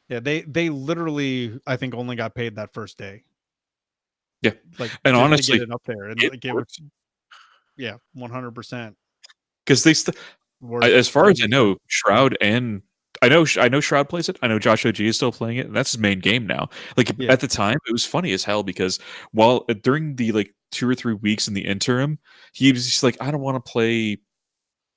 Yeah, they literally I think only got paid that first day. Yeah, Like and just to get honestly, it up there and it like it was, works yeah, 100% because worth as far the as I investment. know, Shroud and I know Shroud plays it. I know Josh OG is still playing it, and that's his main game now. Like Yeah. at the time, it was funny as hell because while during the like 2 or 3 weeks in the interim, he was just like, I don't want to play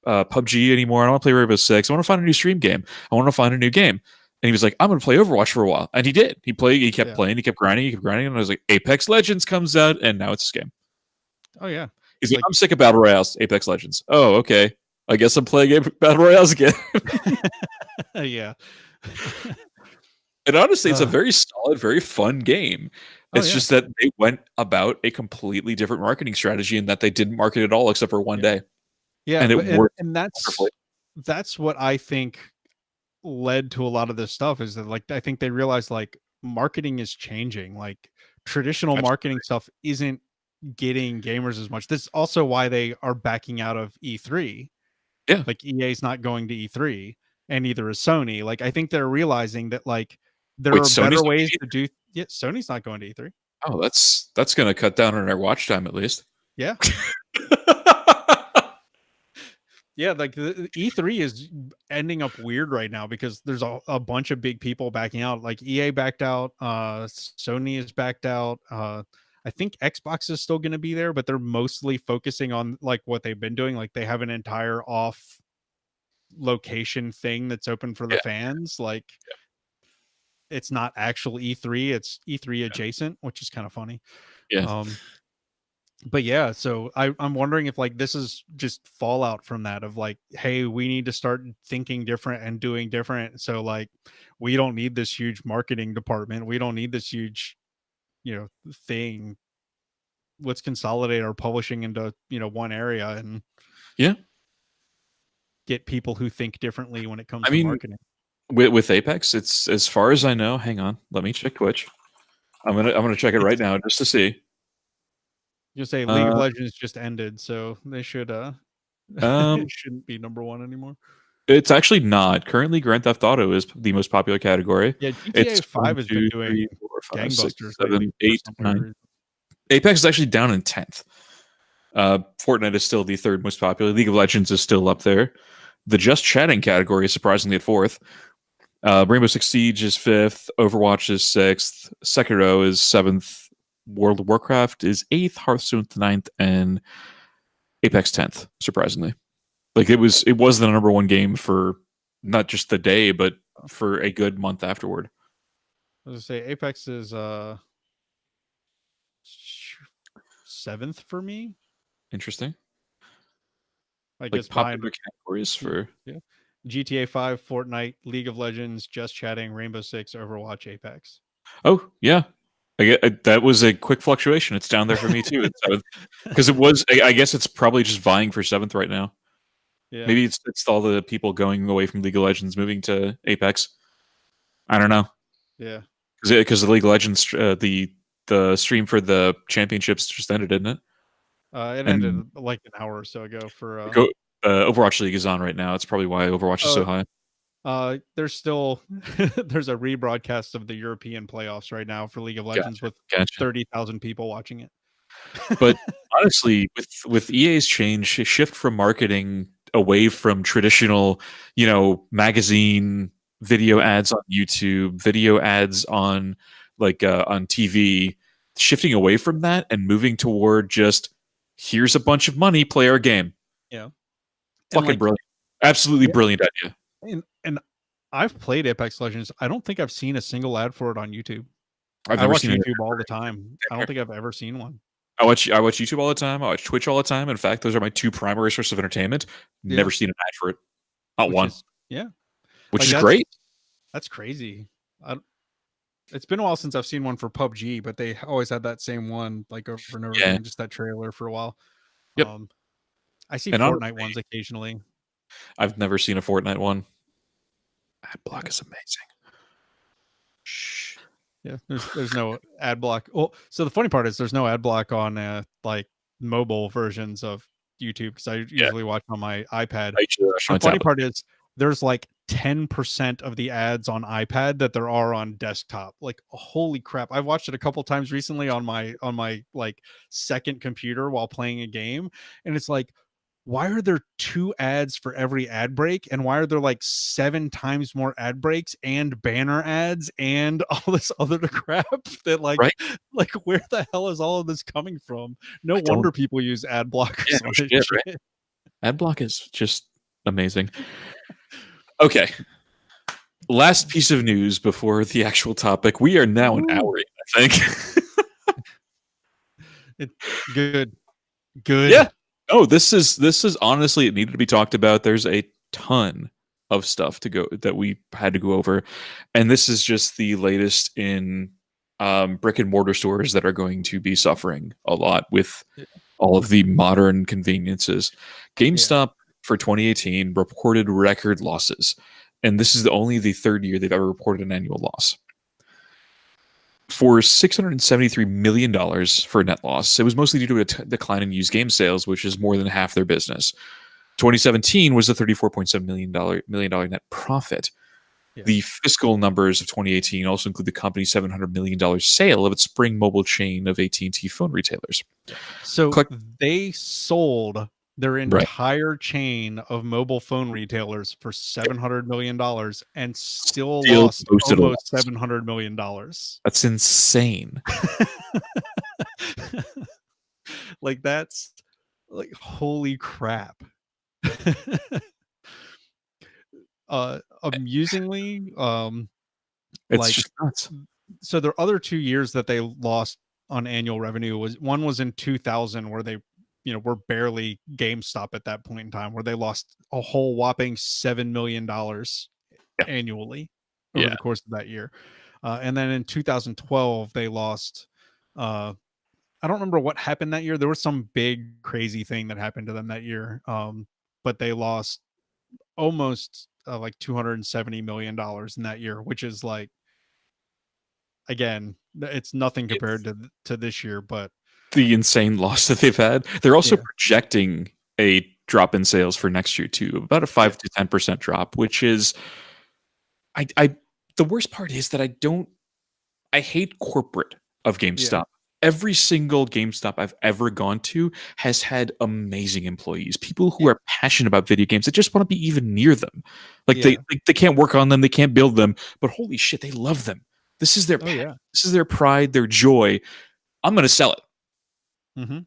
PUBG anymore. I don't want to play Rainbow Six. I want to find a new stream game. I want to find a new game. And he was like, I'm going to play Overwatch for a while. And he did. He kept Yeah. playing, he kept grinding, he kept grinding. And I was like, Apex Legends comes out, and now it's his game. Oh yeah. He's like, Like I'm sick of Battle Royales, Apex Legends. Oh, okay. I guess I'm playing Battle Royales again. yeah. And honestly, it's a uh, very solid, very fun game. oh It's yeah. just that they went about a completely different marketing strategy and that they didn't market at all except for one Yeah. day. Yeah, And it but worked and wonderfully. that's what I think led to a lot of this stuff is that like I think they realized like marketing is changing. Like traditional marketing Absolutely. stuff isn't getting gamers as much. This is also why they are backing out of E3. Yeah. Like EA's not going to E3, and neither is Sony. Like I think they're realizing that like there Wait, are Sony's better not ways cheap? to do. Yeah, Sony's not going to E3. Oh, that's gonna cut down on our watch time at least. Yeah, yeah. Like the E3 is ending up weird right now because there's a bunch of big people backing out. Like EA backed out. Sony is backed out. I think Xbox is still going to be there, but they're mostly focusing on like what they've been doing. Like they have an entire off location thing that's open for the Yeah, fans. Like it's not actual E3, it's E3 adjacent, which is kind of funny. yeah, Um, but yeah, so I'm wondering if like this is just fallout from that of like, hey, we need to start thinking different and doing different. So like we don't need this huge marketing department. We don't need this huge, thing. Let's consolidate our publishing into, one area and yeah. get people who think differently when it comes I to mean, marketing. with Apex, it's as far as I know. Hang on, let me check Twitch. I'm gonna check it right It's now just to see. you say League of Uh, Legends just ended, so they should um, it shouldn't be number one anymore. it's actually not. Currently, Grand Theft Auto is the most popular category. Yeah, It's GTA one, 5 has been two, doing three, four, five, six, gangbusters lately seven, for eight, some weird nine. reason. Apex is actually down in 10th. Fortnite is still the third most popular. League of Legends is still up there. The just chatting category is surprisingly at fourth. Rainbow Six Siege is fifth. Overwatch is sixth. Sekiro is seventh. World of Warcraft is eighth. Hearthstone ninth, and Apex 10th. Surprisingly, like it was the number one game for not just the day, but for a good month afterward. I was gonna say Apex is seventh for me. Interesting. I Like guess behind popular categories for. yeah. GTA 5, Fortnite, League of Legends, Just Chatting, Rainbow Six, Overwatch, Apex. Oh yeah, that was a quick fluctuation. It's down there for me too. Because it was. I guess it's probably just vying for seventh right now. Yeah. Maybe it's all the people going away from League of Legends moving to Apex. I don't know Yeah. because the League of Legends the stream for the championships just ended, didn't it? It And ended like an hour or so ago for go, Overwatch League is on right now. It's probably why Overwatch is so oh high. there's still there's a rebroadcast of the European playoffs right now for League of Legends Gotcha, with gotcha. 30,000 people watching it. But honestly, with EA's change, shift from marketing away from traditional, magazine video ads on YouTube, video ads on TV, shifting away from that and moving toward just here's a bunch of money, play our game. Yeah. And Fucking like brilliant. Absolutely yeah, brilliant idea. and I've played Apex Legends. I don't think I've seen a single ad for it on YouTube. I've I never watch seen it. YouTube all the time. I don't think I've ever seen one. I watch YouTube all the time. I watch Twitch all the time. In fact, those are my two primary sources of entertainment. Yeah, Never seen an ad for it. Not which one. is yeah, Which like is great. that's crazy. I, it's been a while since I've seen one for PUBG, but they always had that same one like over and over Yeah. again, just that trailer for a while. Yep. Um, I see And Fortnite honestly, ones occasionally. I've never seen a Fortnite one. Ad block Yeah, is amazing. Shh. yeah. There's no ad block. Well, so the funny part is there's no ad block on like mobile versions of YouTube because I Yeah. usually watch on my iPad. I usually watch The my funny tablet. part is there's like 10% of the ads on iPad that there are on desktop. Like holy crap. I've watched it a couple times recently on my like second computer while playing a game and it's like why are there two ads for every ad break and why are there like 7 times more ad breaks and banner ads and all this other crap that Right? like where the hell is all of this coming from? No I don't. wonder people use ad Yeah, blockers no on this shit, right? shit. Ad block is just amazing. Okay. Last piece of news before the actual topic. We are now an Woo. hour in, I think. It good. Yeah. Good. Oh, this is honestly it needed to be talked about. There's a ton of stuff to go that we had to go over, and this is just the latest in brick and mortar stores that are going to be suffering a lot with Yeah. all of the modern conveniences. Yeah. GameStop for 2018 reported record losses, and this is only the third year they've ever reported an annual loss. for $673 million for a net loss. It was mostly due to a decline in used game sales, which is more than half their business. 2017 was a $34.7 million net profit. Yeah. The fiscal numbers of 2018 also include the company's $700 million sale of its Spring mobile chain of AT&T phone retailers. So Collect- they sold their right. entire chain of mobile phone retailers for $700 million and still Still lost posted a almost loss. $700 million. That's insane. Like that's like holy crap. Amusingly, It's like just nuts. so their other 2 years that they lost on annual revenue was one was in 2000 where they were barely GameStop at that point in time, where they lost a whole whopping $7 million Yeah. annually over Yeah. the course of that year. And then in 2012 they lost I don't remember what happened that year. There was some big crazy thing that happened to them that year. But they lost almost like $270 million in that year, which is like, again, it's nothing compared It's to this year, but the insane loss that they've had. They're also yeah, projecting a drop in sales for next year too, about a yeah, 5 to 10% drop, which is I the worst part is that I hate corporate of yeah, GameStop. Every single GameStop I've ever gone to has had amazing employees, people who yeah, are passionate about video games that just want to be even near them. Like yeah. they can't work on them, they can't build them, but holy shit, they love them. This is their Oh passion. yeah. This is their pride, their joy. I'm going to sell it. Hmm.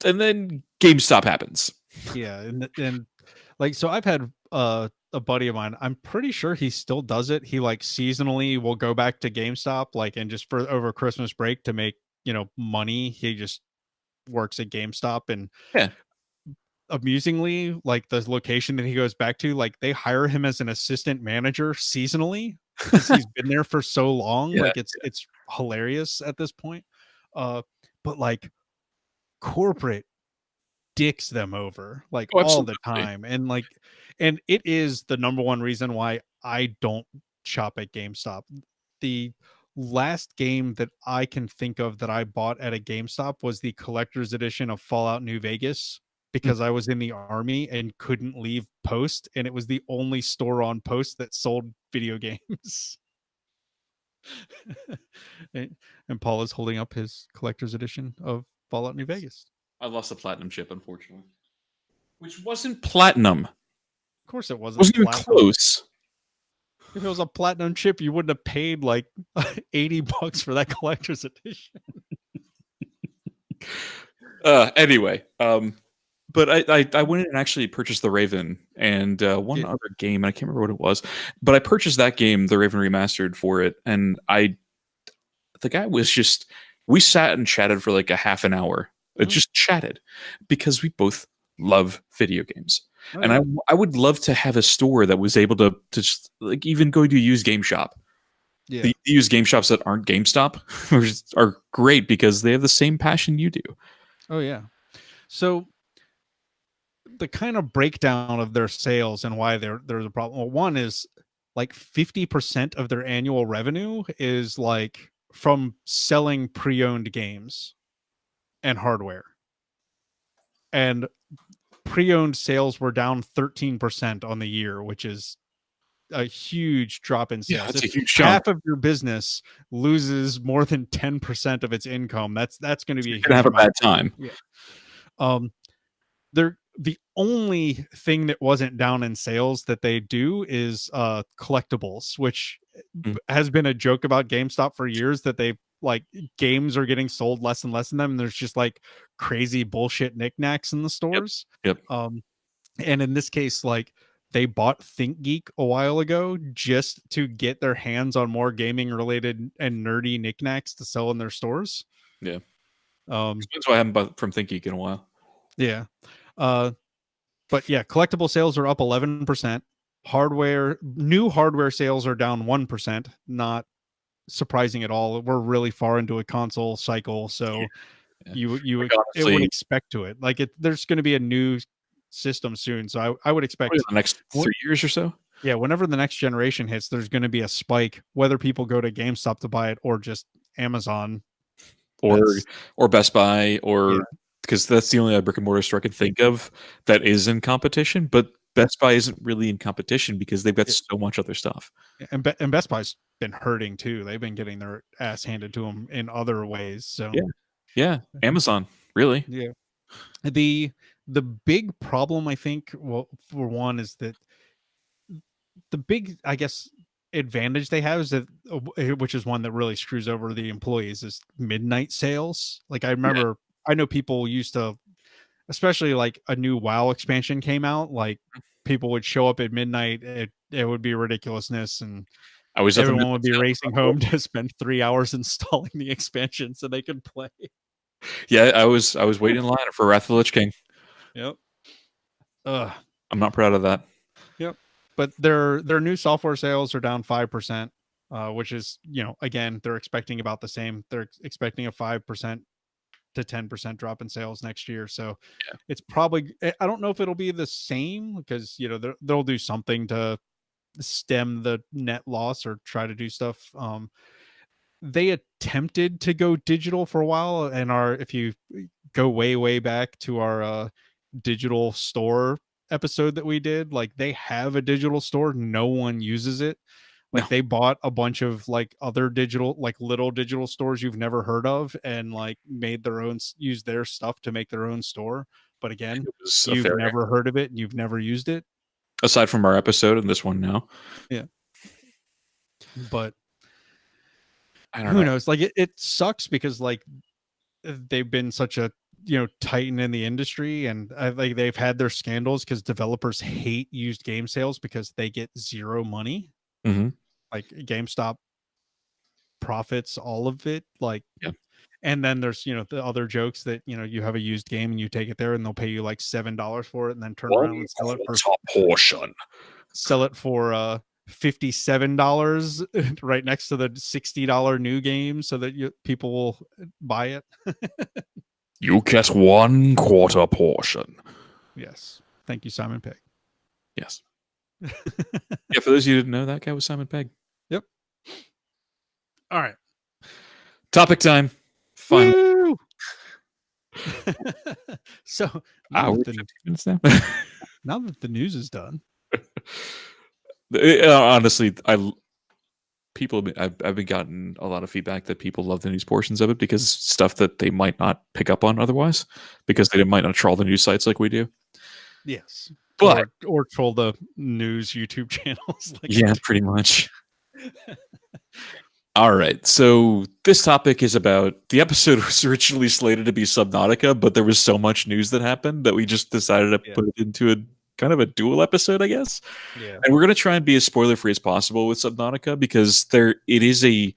And then GameStop happens. Yeah, and like so I've had a buddy of mine. I'm pretty sure he still does it. He like seasonally will go back to GameStop like and just for over Christmas break to make, money. He just works at GameStop and Yeah. amusingly, like the location that he goes back to, like they hire him as an assistant manager seasonally because he's been there for so long. Yeah. Like it's hilarious at this point. Uh but like corporate dicks them over like Oh, all the absolutely. time, and it is the number one reason why I don't shop at GameStop. The last game that I can think of that I bought at a GameStop was the collector's edition of Fallout New Vegas Mm. because I was in the army and couldn't leave Post, and it was the only store on Post that sold video games. and, and Paul is holding up his collector's edition of Fallout New Vegas. I lost the platinum chip, unfortunately. Which wasn't platinum. Of course it wasn't Wasn't even platinum. close. If it was a platinum chip, you wouldn't have paid like $80 for that collector's edition. Anyway, but I went in and actually purchased the Raven and one Yeah. other game, and I can't remember what it was. But I purchased that game, the Raven Remastered, for it, and the guy was just we sat and chatted for like a half an hour. It Oh, just chatted because we both love video games, oh and yeah. I would love to have a store that was able to just like even go to a used game shop. Yeah. The used game shops that aren't GameStop are great because they have the same passion you do. Oh yeah. So the kind of breakdown of their sales and why there's a problem. Well, one is like 50% of their annual revenue is like from selling pre-owned games and hardware. And pre-owned sales were down 13% on the year, which is a huge drop in Yeah, sales. that's If a huge chunk. half of your business loses more than 10% of its income, that's going to be a You're gonna huge have a amount. bad time. Yeah. Um, they're the only thing that wasn't down in sales that they do is collectibles, which Mm. has been a joke about GameStop for years that they like games are getting sold less and less in them. And there's just like crazy bullshit knickknacks in the Yep. stores. Yep. Um, and in this case, like they bought ThinkGeek a while ago just to get their hands on more gaming related and nerdy knickknacks to sell in their stores. Yeah. Um, Explains why I haven't bought from ThinkGeek in a while. yeah. Uh, but yeah, collectible sales are up 11%. New hardware sales are down 1%. Not surprising at all. We're really far into a console cycle, so Yeah. you Like it would honestly, expect to it. Like there's going to be a new system soon, so I would probably in expect the next 3 years or so. yeah, whenever the next generation hits, there's going to be a spike, whether people go to GameStop to buy it or just Amazon. or That's Best Buy, yeah, or because that's the only brick and mortar store I can think of that is in competition. But yeah, Best Buy isn't really in competition because they've got yeah. so much other stuff. And Best Buy's been hurting too. They've been getting their ass handed to them in other ways. So Yeah, yeah. Amazon, really. yeah, the the big problem I think, well, for one, is that the big, I guess, advantage they have is that, which is one that really screws over the employees, is midnight sales. Like I Yeah, remember, I know people used to, especially like a new WoW expansion came out, like people would show up at midnight. It would be ridiculousness, and I was at the everyone midnight would be sale. racing home to spend 3 hours installing the expansion so they could play. Yeah, I was waiting in line for Wrath of the Lich King. Yep. Ugh. I'm not proud of that. Yep. But their new software sales are down 5%, which is, again, they're expecting about the same. They're expecting a 5% to 10% drop in sales next year. So Yeah. it's probably, I don't know if it'll be the same, because they'll do something to stem the net loss or try to do stuff. They attempted to go digital for a while, and if you go way back to our digital store episode that we did, like they have a digital store, no one uses it. No, Like they bought a bunch of like other digital, like little digital stores you've never heard of, and like made their own, use their stuff to make their own store. But again, it was a you've failure. never heard of it and you've never used it. Aside from our episode and this one now, Yeah. But I don't who know. knows? Like it sucks because like they've been such a, titan in the industry, and like they've had their scandals because developers hate used game sales because they get zero money. Hmm. Like GameStop profits all of it. Like, Yeah. and then there's, the other jokes that, you have a used game and you take it there and they'll pay you like $7 for it, and then turn One around and quarter portion. sell it for $57 right next to the $60 new game, so that people will buy it. You get 1/4 portion. Yes. Thank you, Simon Pegg. Yes. Yeah, for those of you who didn't know, that guy was Simon Pegg. Yep. All right. Topic time. Finally. Woo! So now Hour that 15 minutes now. now that the news is done. Honestly, I've been gotten a lot of feedback that people love the news portions of it because stuff that they might not pick up on otherwise, because they might not trawl the news sites like we do. Yes. But Or troll the news YouTube channels like yeah, pretty much. All right. So this topic is about, the episode was originally slated to be Subnautica, but there was so much news that happened that we just decided to Yeah. put it into a kind of a dual episode, I guess. Yeah. And we're going to try and be as spoiler free as possible with Subnautica, because it is a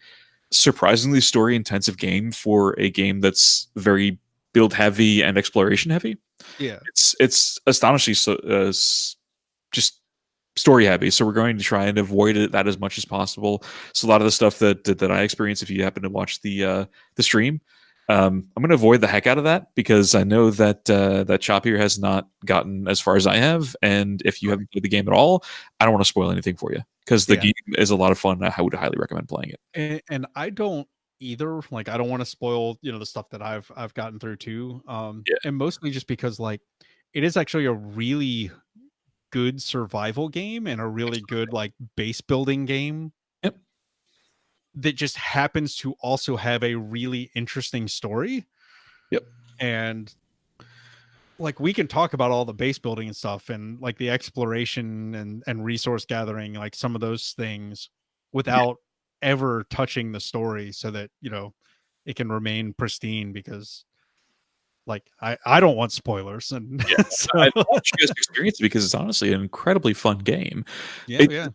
surprisingly story intensive game for a game that's very build heavy and exploration heavy. Yeah. It's astonishingly just story heavy, so we're going to try and avoid that as much as possible. So a lot of the stuff that I experience, if you happen to watch the stream, I'm going to avoid the heck out of that, because I know that that Chop here has not gotten as far as I have, and if you haven't played the game at all, I don't want to spoil anything for you, because the Yeah. game is a lot of fun. I would highly recommend playing it. And I don't either. Like I don't want to spoil, the stuff that I've gotten through too. Yeah. And mostly just because like it is actually a really good survival game and a really good like base building game Yep. that just happens to also have a really interesting story. Yep. And like we can talk about all the base building and stuff, and like the exploration and resource gathering, like some of those things, without ever touching the story, so that it can remain pristine, because like I don't want spoilers. And Yeah, so I want you guys to experience it, because it's honestly an incredibly fun game. yeah.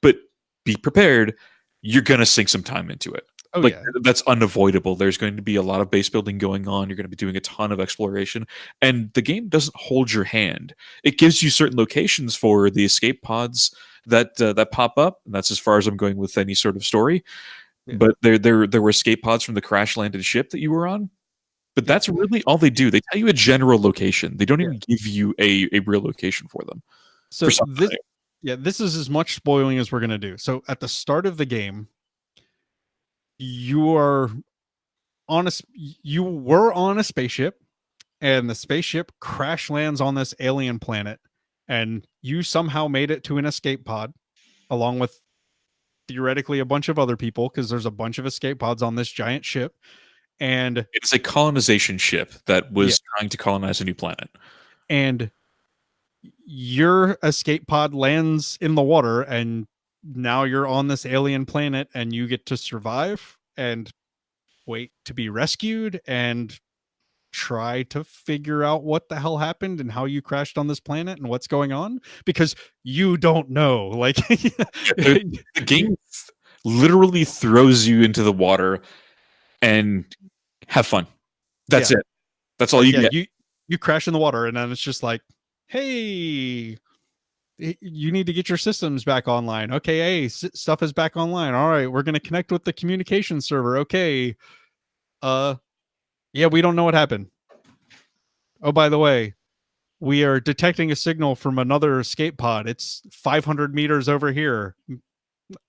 But be prepared. You're gonna sink some time into it. Oh Like, yeah. that's unavoidable. There's going to be a lot of base building going on. You're going to be doing a ton of exploration, and the game doesn't hold your hand. It gives you certain locations for the escape pods that pop up, and that's as far as I'm going with any sort of story. Yeah. But there were escape pods from the crash landed ship that you were on. But Yeah. that's really all they do. They tell you a general location. They don't Yeah. even give you a real location for them. So For this is as much spoiling as we're gonna do. So at the start of the game, you are you were on a spaceship, and the spaceship crash lands on this alien planet, and you somehow made it to an escape pod along with theoretically a bunch of other people, because there's a bunch of escape pods on this giant ship. And It's a colonization ship that yeah, was trying to colonize a new planet. and your escape pod lands in the water, and now you're on this alien planet, and you get to survive and wait to be rescued and try to figure out what the hell happened and how you crashed on this planet and what's going on, because you don't know. Like, The game literally throws you into the water and have fun. That's yeah, it. That's all like, you yeah, get. you crash in the water, and then it's just like, hey, you need to get your systems back online. Okay, hey, stuff is back online. All right, we're going to connect with the communication server. Okay. uh yeah, we don't know what happened. Oh, by the way, we are detecting a signal from another escape pod. It's 500 meters over here.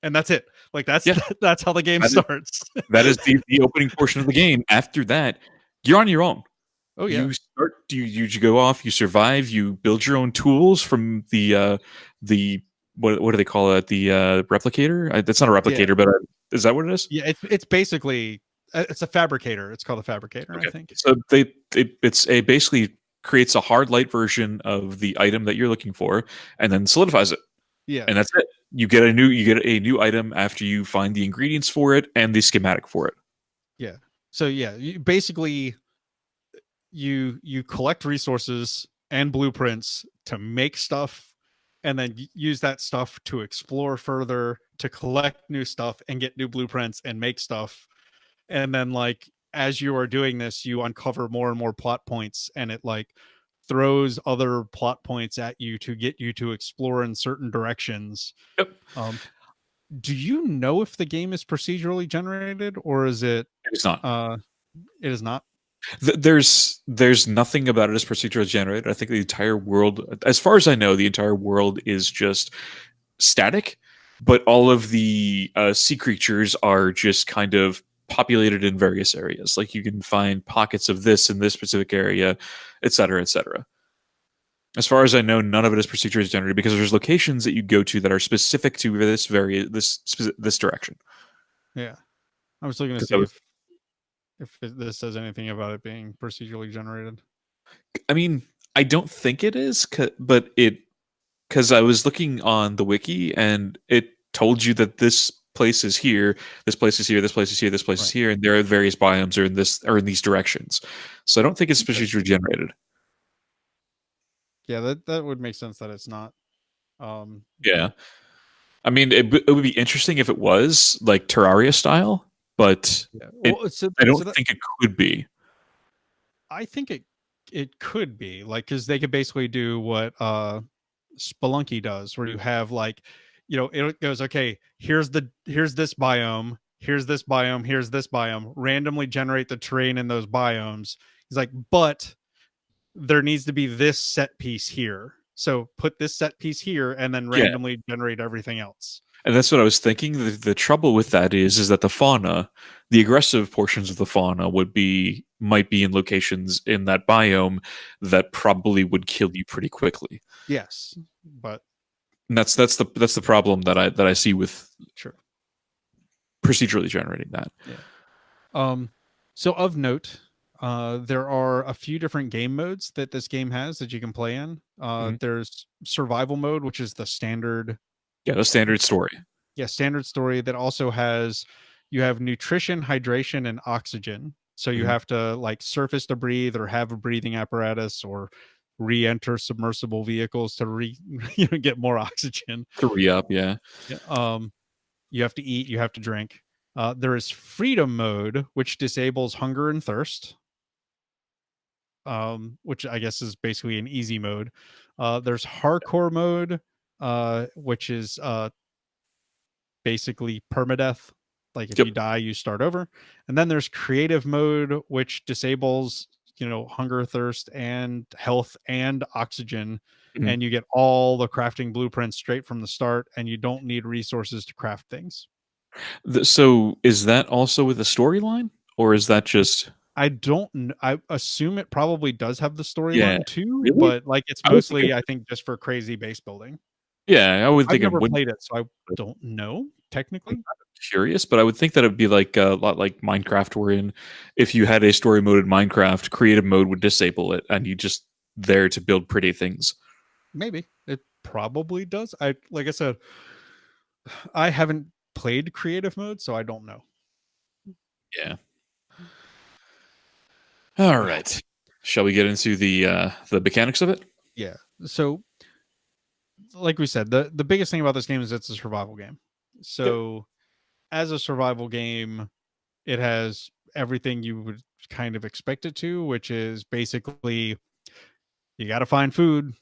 And that's it. Like, that's Yeah, that's how the game that is, starts. that is the opening portion of the game. After that, you're on your own. Oh yeah. You start. You go off. You survive. You build your own tools from the what do they call it? The replicator. That's not a Yeah. replicator, but is that what it is? Yeah, it's basically it's a fabricator. It's called a fabricator, I Okay. think. So it's a basically creates a hard light version of the item that you're looking for, and then solidifies it, Yeah. and that's it. You get a new item after you find the ingredients for it and the schematic for it. Yeah. So yeah, you basically you collect resources and blueprints to make stuff, and then use that stuff to explore further, to collect new stuff and get new blueprints and make stuff. And then, like, as you are doing this, you uncover more and more plot points, and it like throws other plot points at you to get you to explore in certain directions. Yep. um do you know if the game is procedurally generated, or is it It's not. uh it is not? There's nothing about it as procedurally generated. I think the entire world, as far as I know, the entire world is just static, but all of the sea creatures are just kind of populated in various areas. Like you can find pockets of this in this specific area, et cetera, et cetera. As far as I know, none of it is procedurally generated because there's locations that you go to that are specific to this direction. Yeah, I was looking to Because I see was, if this says anything about it being procedurally generated. I mean, I don't think it is, but it because I was looking on the wiki and it told you that this place is here, this place is here, this place is here, this place is Right. here, and there are various biomes are in this or in these directions. So I don't think it's Okay. procedurally generated. Yeah, that would make sense that it's not. um Yeah, I mean it would be interesting if it was like Terraria style, but yeah, it well, so I don't so that think it could be. I think it could be like, because they could basically do what Spelunky does, where you have like, it goes, okay, here's this biome, here's this biome, here's this biome, randomly generate the terrain in those biomes. He's like, but there needs to be this set piece here, so put this set piece here, and then Yeah, randomly generate everything else. and that's what I was thinking. The trouble with that is that the fauna, the aggressive portions of the fauna might be in locations in that biome that probably would kill you pretty quickly. Yes, but And that's the problem that I see with sure. procedurally generating that. Yeah. So of note, there are a few different game modes that this game has that you can play in. Mhm. There's survival mode, which is the standard, Yeah, the standard story. yeah, standard story, that also has, you have nutrition, hydration, and oxygen. So you Mhm. have to like surface to breathe, or have a breathing apparatus, or re-enter submersible vehicles to get more oxygen. To re-up, yeah. Yeah. You have to eat, you have to drink. There is freedom mode, which disables hunger and thirst, which I guess is basically an easy mode. There's hardcore mode, which is basically permadeath. Like, if Yep. you die, you start over. And then there's creative mode, which disables, hunger, thirst, and health and oxygen. Mhm. And you get all the crafting blueprints straight from the start, and you don't need resources to craft things. So is that also with a storyline, or is that just I don't I assume it probably does have the yeah? storyline too, Really? but, like, it's I would think it mostly, I would. think, just for crazy base building. Yeah, I would I've think it never would. played it, so I don't know, I'm technically. kind of curious, but I would think that it'd be like a lot like Minecraft, wherein if you had a story mode in Minecraft, creative mode would disable it, and you just there to build pretty things. Maybe. It probably does. I like I said, I haven't played creative mode, so I don't know. Yeah. All right. Shall we get into the mechanics of it? Yeah. So, like we said, the biggest thing about this game is it's a survival game. Yep. So, as a survival game, it has everything you would kind of expect it to, which is basically you got to find food,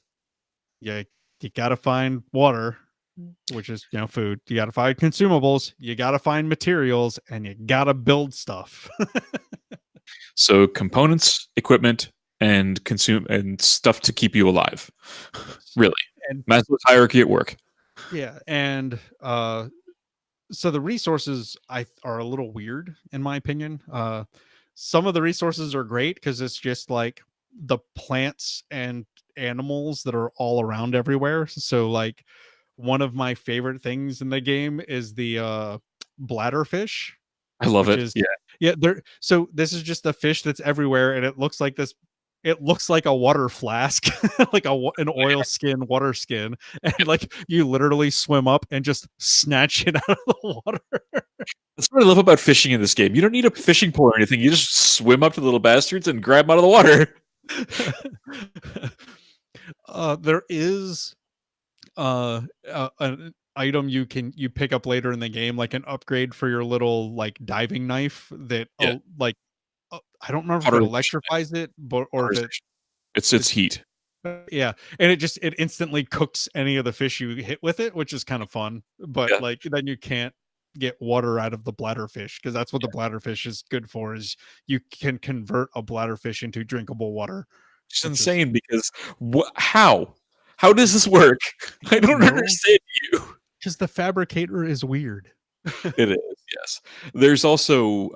you you got to find water, which is, food. You got to find consumables, you got to find materials, and you got to build stuff. So components, equipment, and consume and stuff to keep you alive. Yes. Really, And Maslow's hierarchy at work. yeah, and so the resources are a little weird in my opinion. Some of the resources are great because it's just like the plants and animals that are all around everywhere. So like one of my favorite things in the game is the bladderfish, I love which it. is Yeah, yeah, there so this is just a fish that's everywhere and it looks like a water flask, like an oil skin, water skin, and like you literally swim up and just snatch it out of the water. that's what I love about fishing in this game. You don't need a fishing pole or anything. You just swim up to the little bastards and grab them out of the water. There is an item you pick up later in the game, like an upgrade for your little like diving knife that Yeah, like I don't remember if it cauterization. electrifies it, but or if Cauterization. It's it's heat. yeah, and it instantly cooks any of the fish you hit with it, which is kind of fun. But Yeah, like then you can't get water out of the bladderfish because that's what the bladderfish is good for. Is you can convert a bladderfish into drinkable water, it's which is insane because how? How does this work? I I don't don't know understand you. because the fabricator is weird. It is, yes. There's also,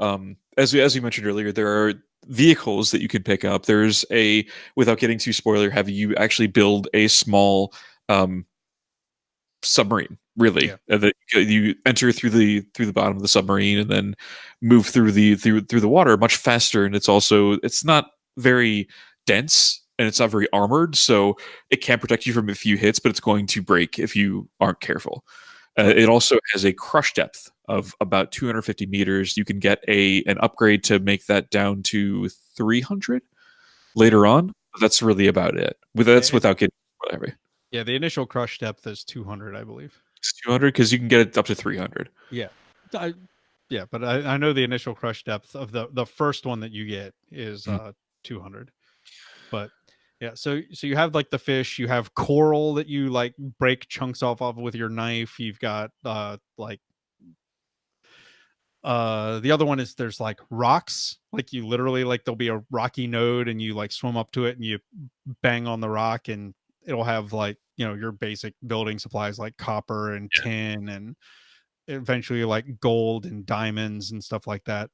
as we mentioned earlier, there are vehicles that you can pick up. There's a, without getting too spoiler heavy, you actually build a small um, submarine. Really, Yeah, that you enter through the bottom of the submarine and then move through the water much faster. And it's not very dense and it's not very armored, so it can protect you from a few hits, but it's going to break if you aren't careful. right. It also has a crush depth of about 250 meters. You can get an upgrade to make that down to 300 later on. But that's really about it. Yeah, That's without getting whatever. yeah. The initial crush depth is 200, I believe. It's 200 because you can get it up to 300. Yeah, I, yeah, but I know the initial crush depth of the first one that you get is Mhm. 200. But yeah, so you have like the fish, you have coral that you like break chunks off of with your knife. You've got like the other one is there's like rocks, like you literally like there'll be a rocky node and you like swim up to it and you bang on the rock and it'll have like, your basic building supplies like copper and tin and eventually like gold and diamonds and stuff like that.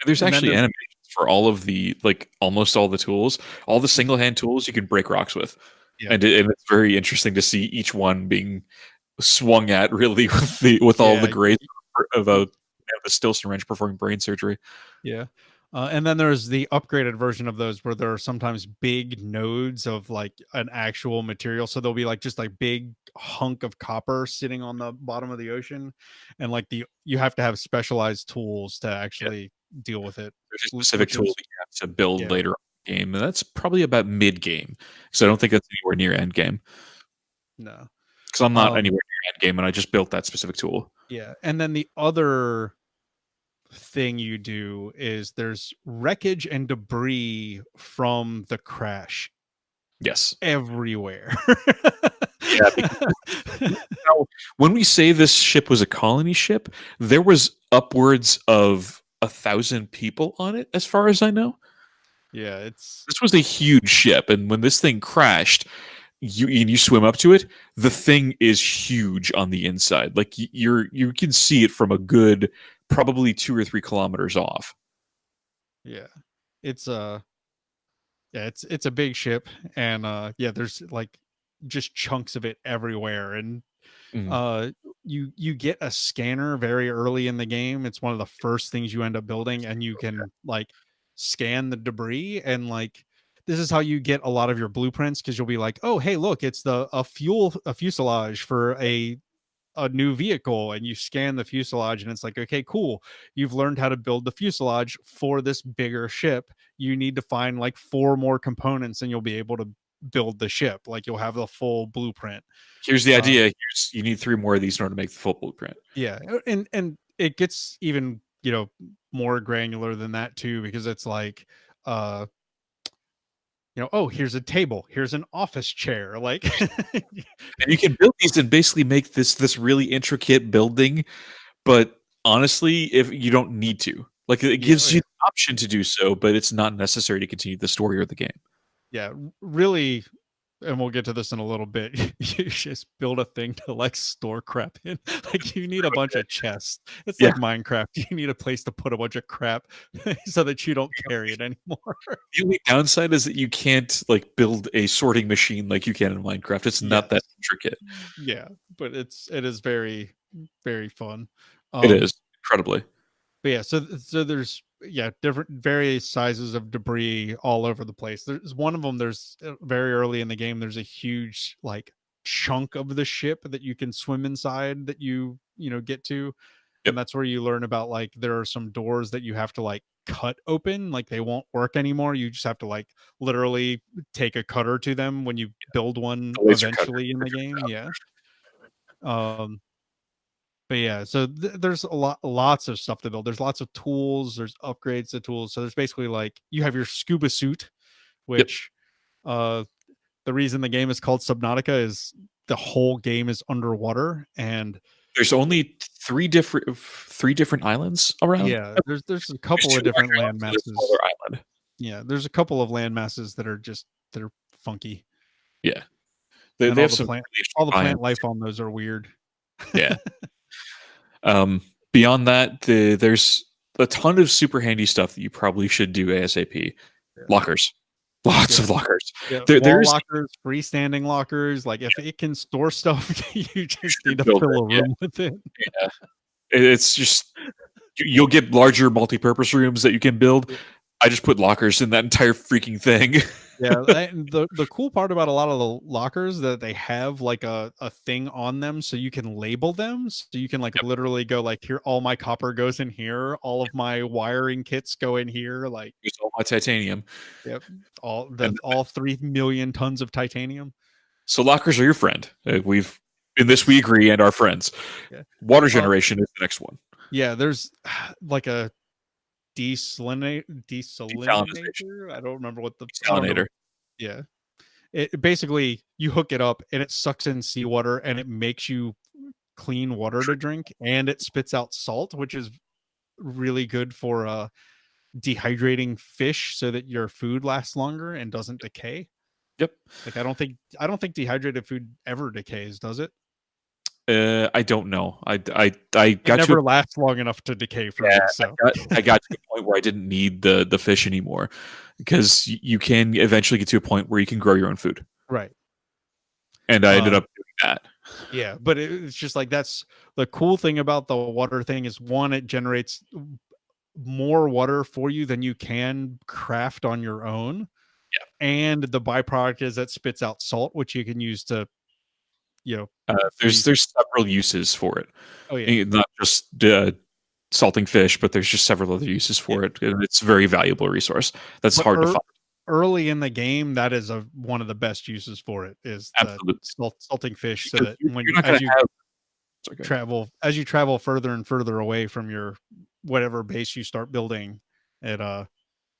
There's And then actually there's animations for all of the like almost all the tools, all the single hand tools you can break rocks with, yeah, and it's very interesting to see each one being swung at really with all the yeah, grace of the still syringe performing brain surgery. yeah. And then there's the upgraded version of those where there are sometimes big nodes of like an actual material. So there'll be like just like big hunk of copper sitting on the bottom of the ocean. And like you have to have specialized tools to Yeah, actually deal with it, there's a specific which tool is, that you have to build yeah, later on in the game, and that's probably about mid game. So I yeah, don't think that's anywhere near end game no. because I'm not Um, anywhere near end game, and I just built that specific tool. yeah. And then the other thing you do is there's wreckage and debris from the crash Yes. everywhere. Yeah, because now, when we say this ship was a colony ship, there was upwards of 1,000 people on it, as far as I know. Yeah, it's This was a huge ship, and when this thing crashed, you swim up to it, the thing is huge on the inside. Like you can see it from a good probably 2 or 3 kilometers off. Yeah. It's yeah, it's a big ship, and yeah, there's like just chunks of it everywhere, and Mhm. uh you get a scanner very early in the game. It's one of the first things you end up building, and you can like scan the debris, and like this is how you get a lot of your blueprints, because you'll be like, oh hey look, it's the a fuselage for a new vehicle, and you scan the fuselage, and it's like, okay cool, you've learned how to build the fuselage for this bigger ship. You need to find like four more components and you'll be able to build the ship. Like you'll have the full blueprint. Here's the uh idea. You need 3 more of these in order to make the full blueprint. yeah, and it gets even, more granular than that too, because it's like, uh oh, here's a table, here's an office chair, like And you can build these and basically make this really intricate building, but honestly, if you don't need to. Like it yeah, gives you the option to do so, but it's not necessary to continue the story or the game. yeah, really. And we'll get to this in a little bit. You just build a thing to like store crap in. Like you need a bunch of chests. It's Yeah. like Minecraft. You need a place to put a bunch of crap so that you don't carry it anymore. The only downside is that you can't like build a sorting machine like you can in Minecraft. It's not that Yes. intricate. Yeah. But it is very, very fun. It Um, is incredibly. but yeah, so there's, yeah, different various sizes of debris all over the place. There's one of them, there's very early in the game, there's a huge like chunk of the ship that you can swim inside, that get to. Yep. And that's where you learn about like there are some doors that you have to like cut open, like they won't work anymore. You just have to like literally take a cutter to them when you build one The laser cutter. eventually in the game. Yeah. um but yeah, so there's lots of stuff to build. There's lots of tools, there's upgrades to tools. So there's basically like you have your scuba suit, Yep. which uh the reason the game is called Subnautica is the whole game is underwater. And There's only three different islands around. yeah, there's a There's couple two of different larger land islands and a smaller masses. island. Yeah, there's a couple of land masses that are funky, Yeah. They and they have some really all interesting the plant biomes. life on those are weird. Yeah. Beyond that, there's a ton of super handy stuff that you probably should do ASAP. Yeah, Lockers. Lots yeah, of lockers. yeah. Wall There's lockers, freestanding lockers. Like if it can store stuff, you you just need should to build fill it. a Yeah. room with it. Yeah. It's just you'll get larger multi-purpose rooms that you can build. I just put lockers in that entire freaking thing. Yeah, and the cool part about a lot of the lockers that they have like a thing on them, so you can label them. So you can like Yep. literally go like, here, all my copper goes in here, all of my wiring kits go in here. Like, Here's all my titanium. yep, And all 3 million tons of titanium. so lockers are your friend. We've in this we agree and are friends. Yeah. Water Uh, generation is the next one. yeah. There's like a Desalinization. desalinator. I don't remember I don't know. Desalinator. Yeah. It basically, you hook it up and it sucks in seawater and it makes you clean water to drink, and it spits out salt, which is really good for dehydrating fish so that your food lasts longer and doesn't decay. Yep. Like I don't think dehydrated food ever decays, does it? I don't know. I It got to a, never lasts long enough to decay for yeah, me. So I got to a point where I didn't need the fish anymore because you can eventually get to a point where you can grow your own food, right. and I ended Uh up doing that. yeah, but it's just like, that's the cool thing about the water thing is, one, it generates more water for you than you can craft on your own. And the byproduct is that spits out salt, which you can use to, There's freeze. several uses for it, Oh yeah. not just salting fish, but there's just several other uses Yeah. for it, and it's a very valuable resource that's But hard to find. early in the game, that is one of the best uses for it, is the Absolutely, salting fish, so because that you're when not going to have. Sorry, go ahead. as you travel further and further away from your whatever base you start building, it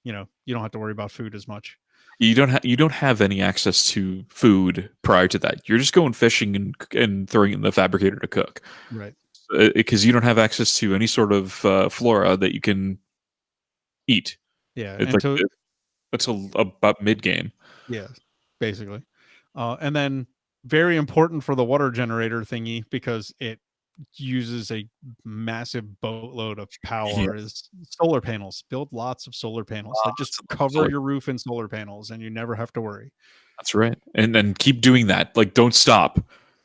you don't have to worry about food as much. You don't have any access to food prior to that. You're just going fishing and throwing it in the fabricator to cook Right. because you don't have access to any sort of flora that you can eat. Yeah. It's And like until about mid game. yeah, basically. And then very important for the water generator thingy because it uses a massive boatload of Yeah, power is solar panels. Build lots of solar panels. Like just that's cover solar. your roof in solar panels and you never have to worry. That's right. And then keep doing that. Like, don't stop.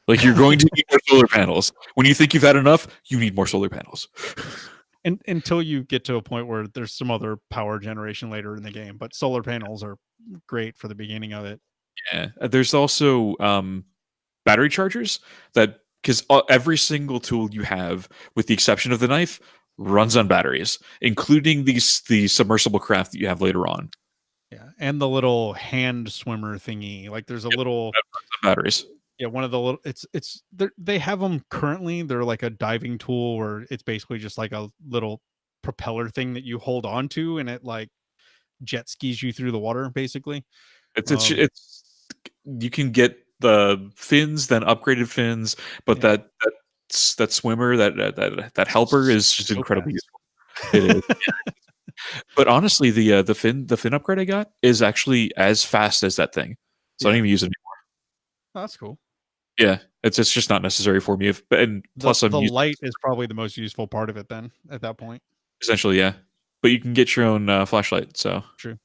Like, you're going to need more solar panels. When you think you've had enough, you need more solar panels. Yes. And until you get to a point where there's some other power generation later in the game, but solar panels are great for the beginning of it. Yeah. There's also battery chargers that, because every single tool you have, with the exception of the knife, runs on batteries, including the submersible craft that you have later on. Yeah. And the little hand swimmer thingy. Like there's a Yep, little that runs on batteries. yeah, one of the little they have them currently. They're like a diving tool where it's basically just like a little propeller thing that you hold on to and it like jet skis you through the water basically. Um It's you can get the fins, then upgraded fins, but yeah, that swimmer, that helper is just so incredibly fast. useful. It is. But honestly, the fin upgrade I got is actually as fast as that thing, so I don't Yeah. even use it. Oh, that's cool. Yeah, it's just not necessary for me. If and plus I'm The using light is probably the most useful part of it then at that point. essentially, yeah. But you can get your own flashlight. So True.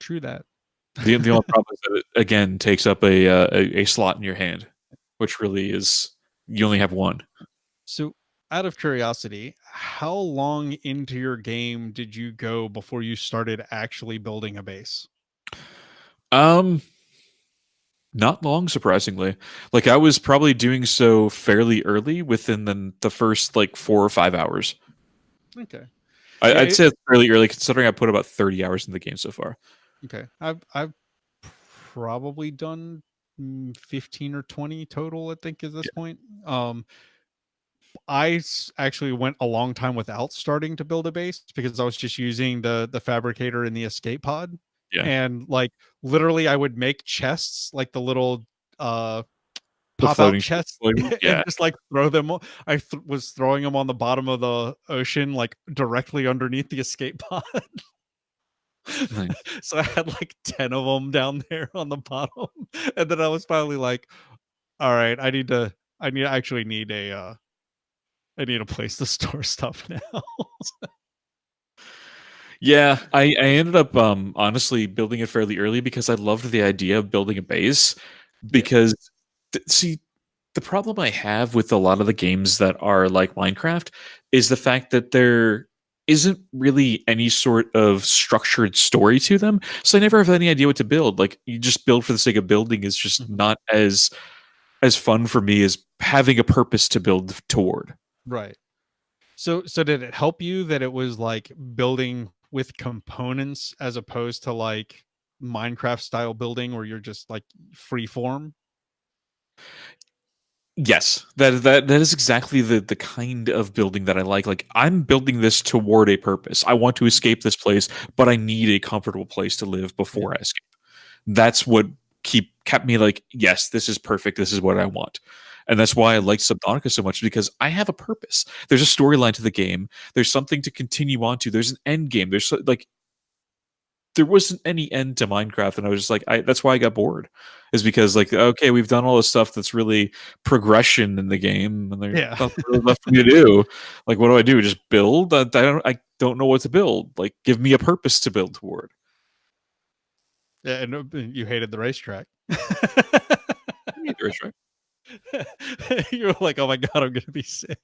True that. the only problem is that it again takes up a slot in your hand, which really is, you only have one. So, out of curiosity, how long into your game did you go before you started actually building a base? Um, Not long, surprisingly. Like, I was probably doing so fairly early, within the first like 4 or 5 hours. Okay. Yeah, I'd say it's fairly early, considering I put about 30 hours in the game so far. okay. I've probably done 15 or 20 total, I think, at this Yeah, point. Actually went a long time without starting to build a base because I was just using the fabricator and the escape pod. yeah. And like literally I would make chests like the little uh The pop out floating, chests yeah. and just like throw them was throwing them on the bottom of the ocean like directly underneath the escape pod. Nice. So I had like 10 of them down there on the bottom. And then I was finally like, all right, actually need a I need a place to store stuff now. Yeah, I ended up honestly building it fairly early because I loved the idea of building a base. Yeah. Because see, the problem I have with a lot of the games that are like Minecraft is the fact that there isn't really any sort of structured story to them. So I never have any idea what to build. Like, you just build for the sake of building is just Mhm. not as fun for me as having a purpose to build toward. Right. So did it help you that it was like building with components as opposed to like Minecraft style building where you're just like free form? Yes, that is exactly the kind of building that I like. Like, I'm building this toward a purpose. I want to escape this place, but I need a comfortable place to live Yeah. before I escape. That's what kept me like, yes, this is perfect. This is what I want. And that's why I like Subnautica so much, because I have a purpose. There's a storyline to the game. There's something to continue on to. There's an end game. Like, there wasn't any end to Minecraft, and I was just like, that's why I got bored, is because, like, okay, we've done all this stuff that's really progression in the game, and there's Yeah. nothing really left for me to do. Like, what do I do? Just build? I don't know what to build. Like, give me a purpose to build toward. Yeah, and you hated the racetrack. Yeah, you're right. You were like, "Oh my god, I'm gonna be sick."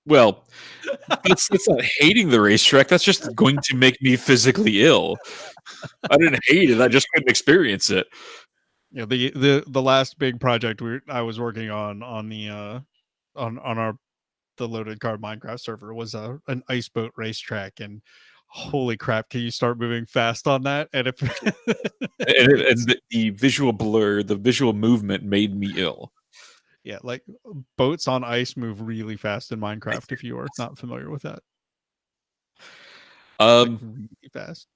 Well, that's not hating the racetrack. That's just going to make me physically ill. I didn't hate it. I just couldn't experience it. You know, the last big project I was working on the on our the loaded card Minecraft server was an ice boat racetrack, and holy crap, can you start moving fast on that? And if And it's the visual blur, the visual movement made me ill. yeah, like boats on ice move really fast in Minecraft if you are not familiar with that. Like Um, really fast.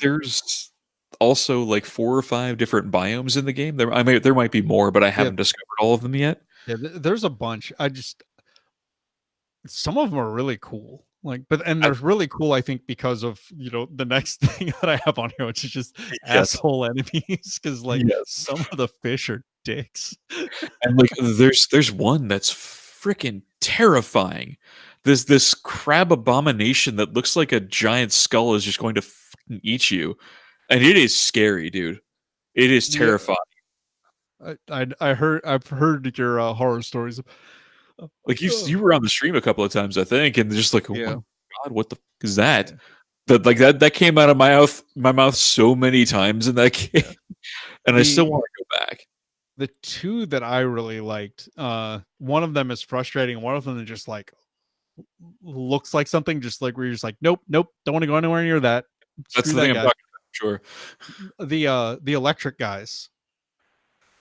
there's also like 4 or 5 different biomes in the game. There might be more, but I Yeah, haven't discovered all of them yet. yeah, there's a bunch. I just some of them are really cool. Like, but and I, they're really cool, I think, because of the next thing that I have on here, which is just yes, asshole enemies, because like yes. some of the fish are dicks. And like there's one that's freaking terrifying. This crab abomination that looks like a giant skull is just going to fucking eat you. And it is scary, dude. It is Yeah, terrifying. I've heard your horror stories. Like Oh, you were on the stream a couple of times, I think, and just like, oh my yeah, god, what the fuck is that? yeah. That came out of my mouth so many times in that game, Yeah. and I still The want to go back. the two that I really liked, one of them is frustrating. One of them is just like looks like something, just like where you're just like, nope, nope, don't want to go anywhere near that. That's Screw the thing that I'm guy. talking about. Sure. The electric guys.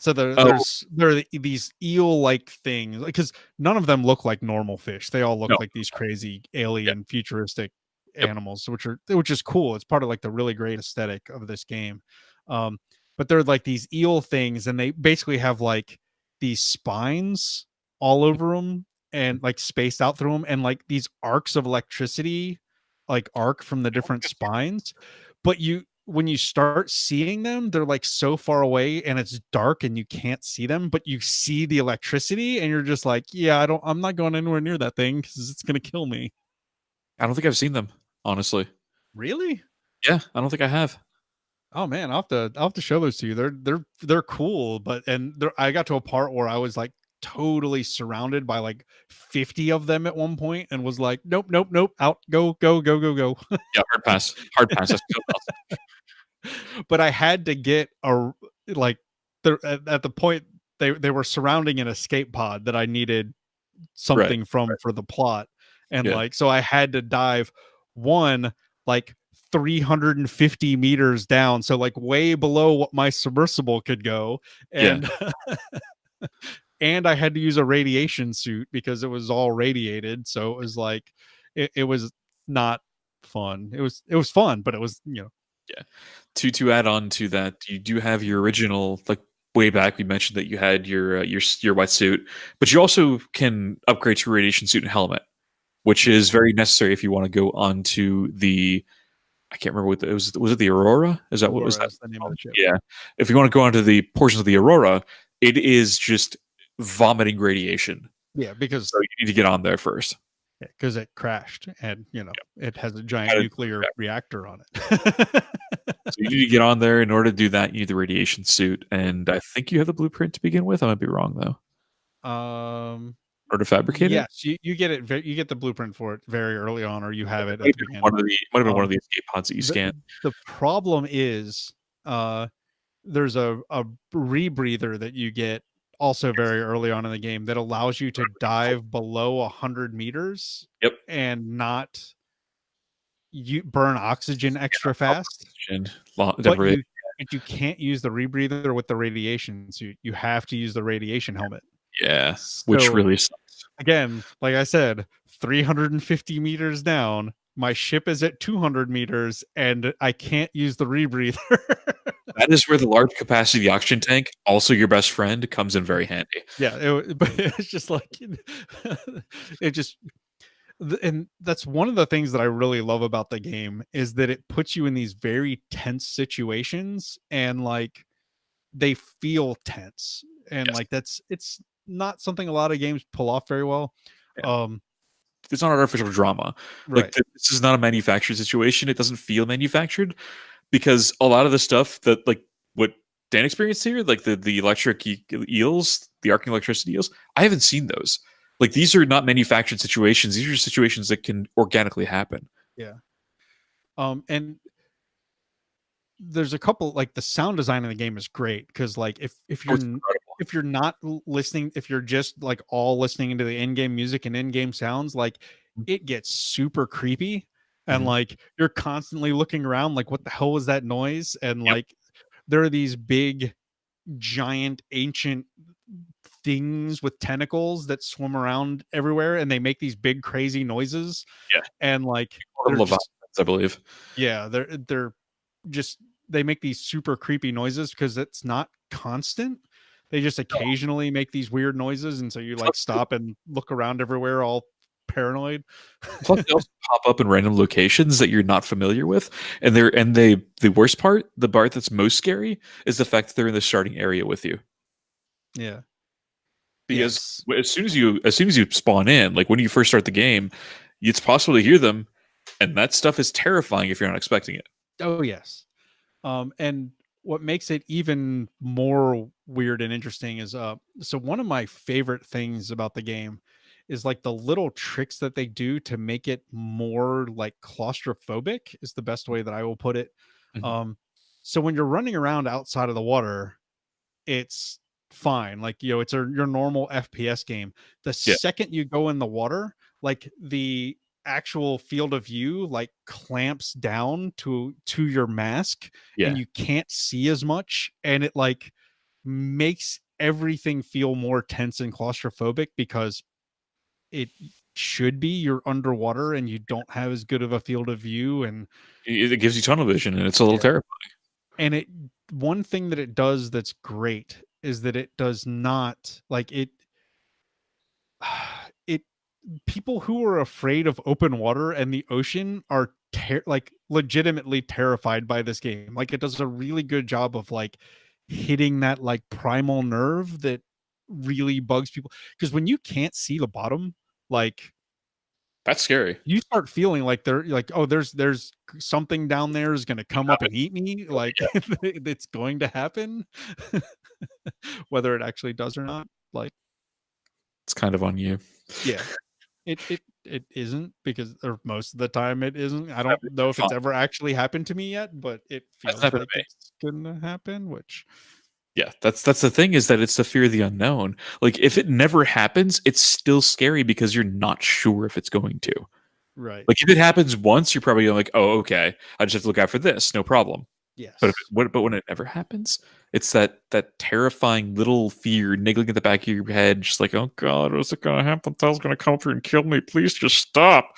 So Oh there are these eel like things, because none of them look like normal fish. They all no. look like these crazy Yeah. alien futuristic Yep. animals, which is cool. It's part of like the really great aesthetic of this game. Um, but they're like these eel things, and they basically have like these spines all over them and like spaced out through them, and like these arcs of electricity, like arc from the I don't think different I've seen spines. But when you start seeing them, they're like so far away and it's dark and you can't see them, but you see the electricity and you're just like, yeah, I'm not going anywhere near that thing because it's gonna kill me. I don't think I've seen them, honestly. Really? Yeah, I don't think I have. Oh man, I'll have to show those to you. They're cool, but I got to a part where I was like totally surrounded by like 50 of them at one point and was like, nope, nope, nope, out, go, go, go, go, go. Yeah, hard pass. Hard pass. That's so awesome. But I had to get a like at the point they were surrounding an escape pod that I needed Right. something from for the plot, and Yeah. like so I had to dive one like 350 meters down, so like way below what my submersible could go, Yeah. and and I had to use a radiation suit because it was all radiated, so it was like it was not fun. It was fun, but it was Yeah. To add on to that, you do have your original like way back. We mentioned that you had your wetsuit, but you also can upgrade to radiation suit and helmet, which is very necessary if you want to go onto the. I can't remember what it was. Was it the Aurora? Is that what was Aurora that is the name of the called? chip. Yeah. If you want to go onto the portions of the Aurora, it is just vomiting radiation. Yeah, So you need to get on there first. it crashed and it has a giant Had it- nuclear reactor on it. So you need to get on there. In order to do that, you need the radiation suit, and I think you have the blueprint to begin with. I might be wrong though. um Or to fabricate it. yes, you get you get the blueprint for it very early on, or you have it It at might the have been one beginning. of the might have been one of um the escape pods that you the scan. the problem is there's a rebreather that you get also Yes. very early on in the game that allows you to dive below 100 meters Yep. and not you burn oxygen extra fast. Oxygen But deprivation. you can't use the rebreather with the radiation suit. You have to use the radiation helmet. Yeah, which So really sucks. again, like I said, 350 meters down, my ship is at 200 meters, and I can't use the rebreather. That is where the large capacity oxygen tank, also your best friend, comes in very handy. Yeah, but it's just like it just and that's one of the things that I really love about the game is that it puts you in these very tense situations, and like they feel tense, and Yes. like it's not something a lot of games pull off very well. Yeah. um It's not artificial drama. Like right. this is not a manufactured situation. It doesn't feel manufactured because a lot of the stuff that like what Dan experienced here, like the electric eels, the arcing electricity eels, I haven't seen those. Like these are not manufactured situations. These are situations that can organically happen. Yeah. And there's a couple, like the sound design in the game is great because like Oh, it's incredible. if you're not listening, if you're just like all listening into the in-game music and in-game sounds, like it gets super creepy, and Mhm. like you're constantly looking around like what the hell was that noise, and Yep. like there are these big giant ancient things with tentacles that swim around everywhere, and they make these big crazy noises, Yeah. and like Or they're just Leviathans, I believe. yeah, they're just they make these super creepy noises because it's not constant. They just No, occasionally make these weird noises, and so you like trust me. stop and look around everywhere all paranoid. Plus, they also pop up in random locations that you're not familiar with, and the worst part, the part that's most scary, is the fact that they're in the starting area with you. Yeah. Because Yes. as soon as you spawn in, like when you first start the game, it's possible to hear them, and that stuff is terrifying if you're not expecting it. Oh yes. And what makes it even more weird and interesting is so one of my favorite things about the game is like the little tricks that they do to make it more like claustrophobic is the best way that I will put it. Mhm. Um so when you're running around outside of the water, it's fine. Like, it's your normal FPS game. The Yeah, second you go in the water, like the actual field of view like clamps down to your mask and yeah. you can't see as much, and it like makes everything feel more tense and claustrophobic because it should be you're underwater and you don't have as good of a field of view. And It gives you tunnel vision, and it's a little yeah, terrifying. and it one thing that it does that's great is that it does not like it it people who are afraid of open water and the ocean are like legitimately terrified by this game. Like it does a really good job of like hitting that like primal nerve that really bugs people, because when you can't see the bottom, like That's scary. you start feeling like they're like, oh, there's something down there is going to come up and eat me, like it's going to happen. Whether it actually does or not, like, It's kind of on you. yeah, it isn't, because or most of the time it isn't. I don't It's know been if fun. it's ever actually happened to me yet, but it That's feels happened like to me. it's gonna happen, which Yeah, that's the thing, is that it's the fear of the unknown. Like if it never happens, it's still scary because you're not sure if it's going to. right. Like if it happens once, you're probably like, oh, okay, I just have to look out for this, no problem. Yes. But when it never happens, it's that terrifying little fear niggling at the back of your head, just like, oh god, what's it gonna happen? Tell's gonna come through and kill me. Please just stop.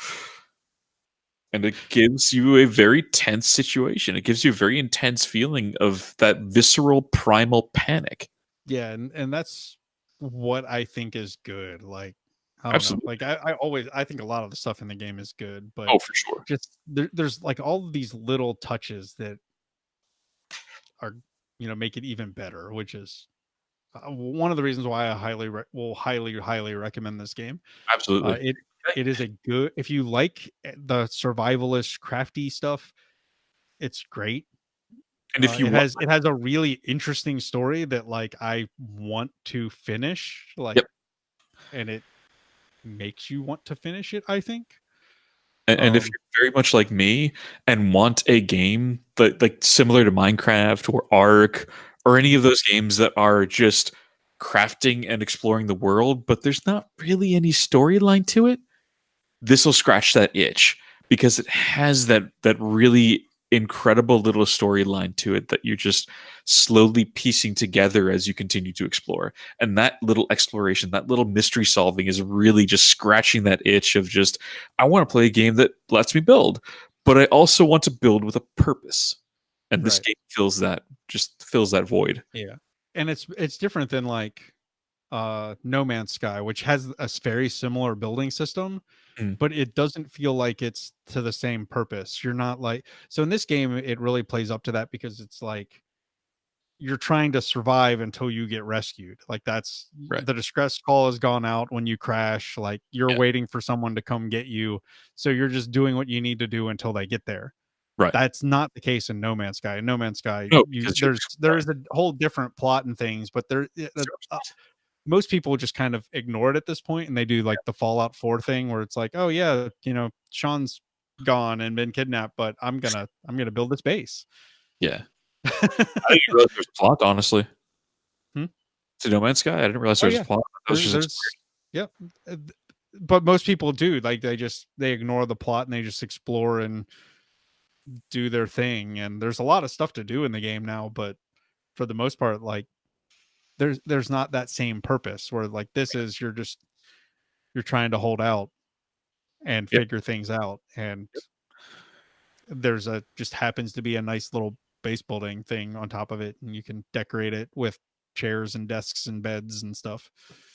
And it gives you a very tense situation. It gives you a very intense feeling of that visceral primal panic. Yeah, and that's what I think is good. Like, I don't know. Absolutely. Like I think a lot of the stuff in the game is good, but Oh, for sure. just there's like all of these little touches that are, make it even better, which is one of the reasons why I highly recommend this game. Absolutely. It is a good, if you like the survivalist crafty stuff, it's great. And if you want, It has a really interesting story that like I want to finish, like, yep. and it makes you want to finish it, I think. And if Um you're very much like me and want a game that like similar to Minecraft or Ark or any mhm, of those games that are just crafting and exploring the world, but there's not really any storyline to it, this will scratch that itch because it has that really incredible little storyline to it that you're just slowly piecing together as you continue to explore. And that little exploration, that little mystery solving is really just scratching that itch of just, I want to play a game that lets me build, but I also want to build with a purpose. And this right. game fills that void. Yeah. And it's different than like No Man's Sky, which has a very similar building system, Mm, but it doesn't feel like it's to the same purpose. You're not like, so in this game it really plays up to that because it's like you're trying to survive until you get rescued. Like that's right. the distress call has gone out when you crash, like you're Yeah. waiting for someone to come get you. So you're just doing what you need to do until they get there. Right. That's not the case in No Man's Sky. In No Man's Sky, No, you because you're there's exploring. a whole different plot and things, but most people just kind of ignore it at this point, and they do like the Fallout 4 thing where it's like, oh yeah, Sean's gone and been kidnapped, but I'm gonna build this base. Yeah. I didn't realize there's a plot, honestly. Hmm? To No Man's Sky? I didn't realize Oh there was a yeah, plot. That was just there's yep. But most people do, like they ignore the plot and they just explore and do their thing. And there's a lot of stuff to do in the game now, but for the most part, like there's not that same purpose where like this is you're trying to hold out and yep, figure things out. And yep. there's a just happens to be a nice little base building thing on top of it, and you can decorate it with chairs and desks and beds and stuff.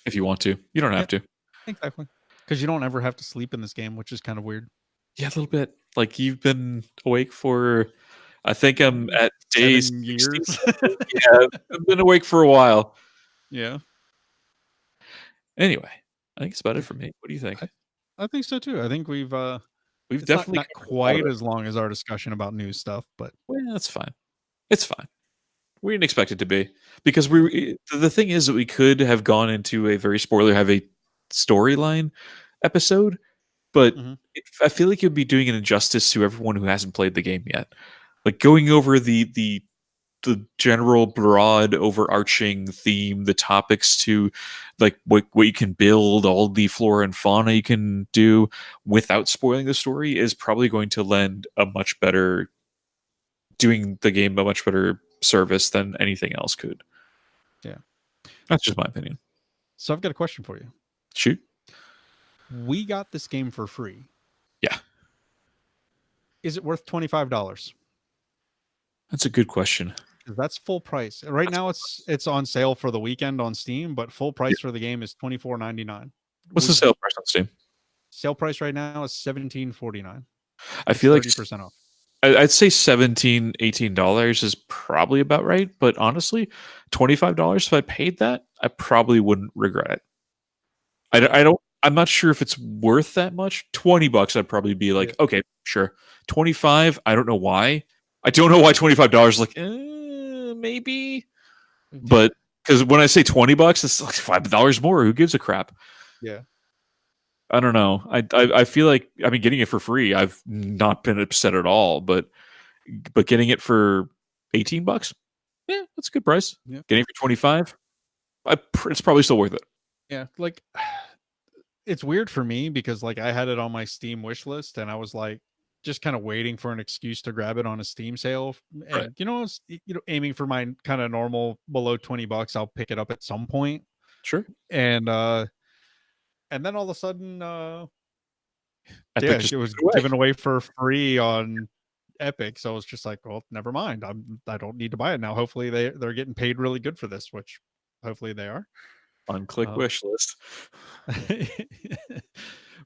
If you want to, you don't have Yep, to. exactly. because you don't ever have to sleep in this game, which is kind of weird. Yeah, a little bit. Like you've been awake for, I think I'm at day 7 years. 67. Yeah, I've been awake for a while. Yeah, Anyway, I think it's about it for me. What do you think? I, I think so too. I think We've it's not definitely not covered a lot of quite it. as long as our discussion about news stuff, but Well, that's fine. It's fine. We didn't expect it to be because the thing is that we could have gone into a very spoiler heavy storyline episode, but mhm, I feel like you'd be doing an injustice to everyone who hasn't played the game yet. Like going over the general broad overarching theme, the topics to like what you can build, all the flora and fauna you can do without spoiling the story is probably going to lend a much better doing the game a much better service than anything else could. yeah. That's just my opinion. So I've got a question for you. Shoot. We got this game for free. Yeah. Is it worth $25? That's a good question. That's full price. Right now it's on sale for the weekend on Steam, but full Yeah. price for the game is $24.99. What's the Would sale price on Steam? sale price right now is $17.49. I It's feel like 30% off. I'd say $17, $18 is probably about right, but honestly, $25 if I paid that, I probably wouldn't regret it. Yeah. I don't. I'm not sure if it's worth that much. $20, I'd probably be Yeah. like, okay, sure. 25, I don't know why. I don't know why $25. Like, maybe, but because when I say $20, it's like $5 more. Who gives a crap? Yeah. I don't know. I feel like I mean getting it for free. I've not been upset at all, but getting it for $18, yeah, that's a good price. Yeah. Getting it for 25, it's probably still worth it. Yeah. Like it's weird for me because like I had it on my Steam wish list and I was like just kind of waiting for an excuse to grab it on a Steam sale. Right. And I was aiming for my kind of normal below $20. I'll pick it up at some point. Sure. And then all of a sudden Epic yeah, just it took was it away given away for free on Epic. So I was just like, well, never mind. I don't need to buy it now. Hopefully they're getting paid really good for this, which hopefully they are. on click Uh, wish list.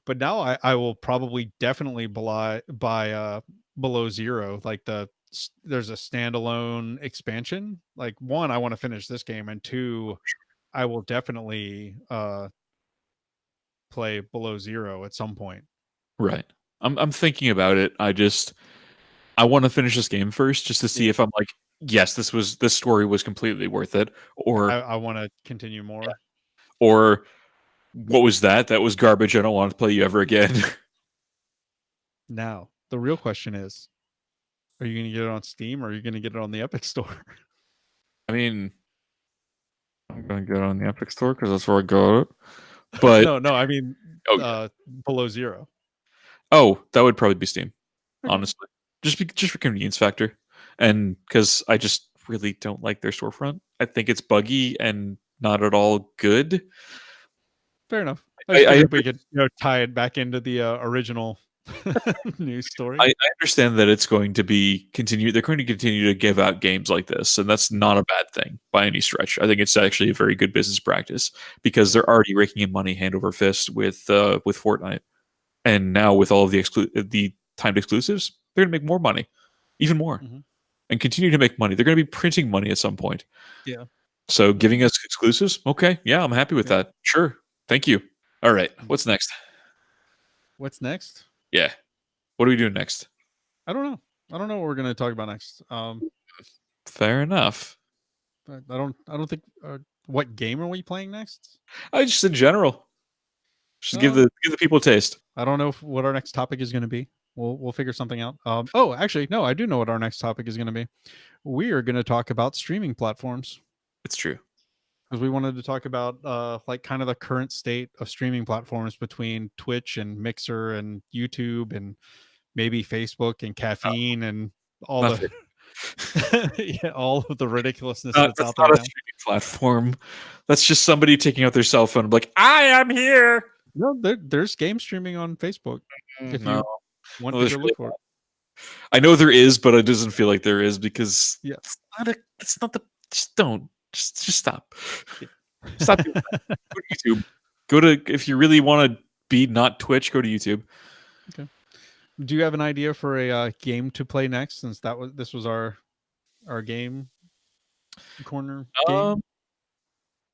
but now I will probably definitely buy below zero. Like there's a standalone expansion. Like one, I want to finish this game, and two, I will definitely play below zero at some point. Right. I'm thinking about it. I want to finish this game first just to see Yeah. if I'm like, yes, this story was completely worth it, I want to continue more. or what was that? That was garbage. I don't want to play you ever again. Now, the real question is, are you going to get it on Steam or are you going to get it on the Epic Store? I mean, I'm gonna get it on the Epic Store because that's where I got it. But No, I mean oh yeah, below zero. that would probably be Steam, Okay, honestly, just for convenience factor, and because I just really don't like their storefront. I think it's buggy and not at all good. fair enough. I just I figured we could tie it back into the original news story. I understand that it's going to be continue. They're going to continue to give out games like this, and that's not a bad thing by any stretch. I think it's actually a very good business practice because they're already raking in money hand over fist with Fortnite, and now with all of the timed exclusives, they're going to make more money, even more, Mhm. and continue to make money. They're going to be printing money at some point. Yeah. So giving us exclusives, okay, yeah, I'm happy with Yeah. that. Sure, thank you. All right, Mhm. what's next? What's next? Yeah, what are we doing next? I don't know. I don't know what we're going to talk about next. Fair enough. But I don't think. What game are we playing next? I just in general. Just Oh, give the people a taste. I don't know what our next topic is going to be. We'll figure something out. Oh, actually, no, I do know what our next topic is going to be. We are going to talk about streaming platforms It's true. because we wanted to talk about like kind of the current state of streaming platforms between Twitch and Mixer and YouTube and maybe Facebook and No, caffeine and all not the fair. yeah, all of the ridiculousness that's That's out there not a now. streaming platform. That's just somebody taking out their cell phone and like, I am here. No, there's game streaming on Facebook if No, you want no, to there's go really look for it. I know there is, but it doesn't feel like there is because Yeah. it's not the just don't just stop. Yeah. Stop doing that. Go to YouTube. Go to if you really want to be not Twitch, go to YouTube. Okay. Do you have an idea for a game to play next? Since this was our game corner game.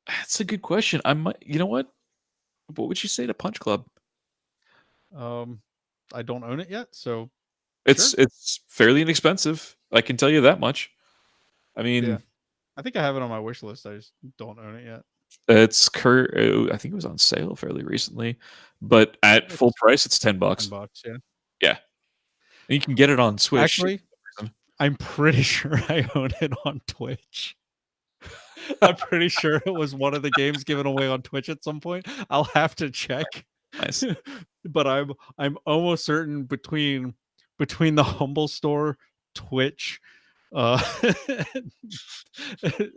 That's a good question. I might. You know what? What would you say to Punch Club? I don't own it yet, so It's sure. it's fairly inexpensive. I can tell you that much. I mean, Yeah, I think I have it on my wish list. I just don't own it yet. it's I think it was on sale fairly recently, but at full price, it's $10. $10, yeah. Yeah, and you can get it on Switch. Actually, I'm pretty sure I own it on Twitch. I'm pretty sure it was one of the games given away on Twitch at some point. I'll have to check. Nice. But I'm almost certain between the Humble Store, Twitch, uh,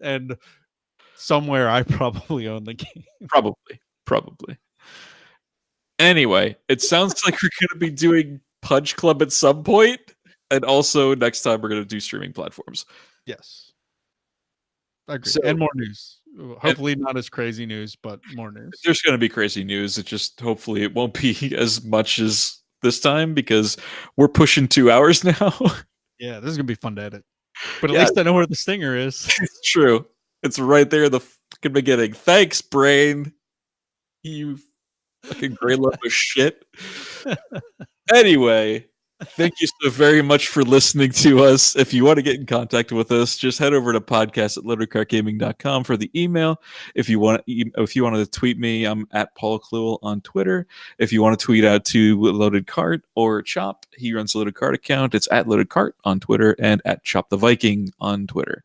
and somewhere I probably own the game. Probably. Anyway, it sounds like we're going to be doing Punch Club at some point, and also next time we're going to do streaming platforms. Yes, I agree. So, and more news. Hopefully, not as crazy news, but more news. There's going to be crazy news. It just hopefully it won't be as much as this time because we're pushing 2 hours now. Yeah, this is gonna be fun to edit. But at Yeah. least I know where the stinger is. It's true. It's right there in the fucking beginning. Thanks, brain. You fucking gray lump of shit. Anyway, thank you so very much for listening to us. If you want to get in contact with us, just head over to podcast@loadedcartgaming.com for the email. If you wanted to tweet me, I'm at Paul Kluel on Twitter. If you want to tweet out to Loaded Cart or Chop, he runs the Loaded Cart account. It's at Loaded Cart on Twitter and at Chop the Viking on Twitter.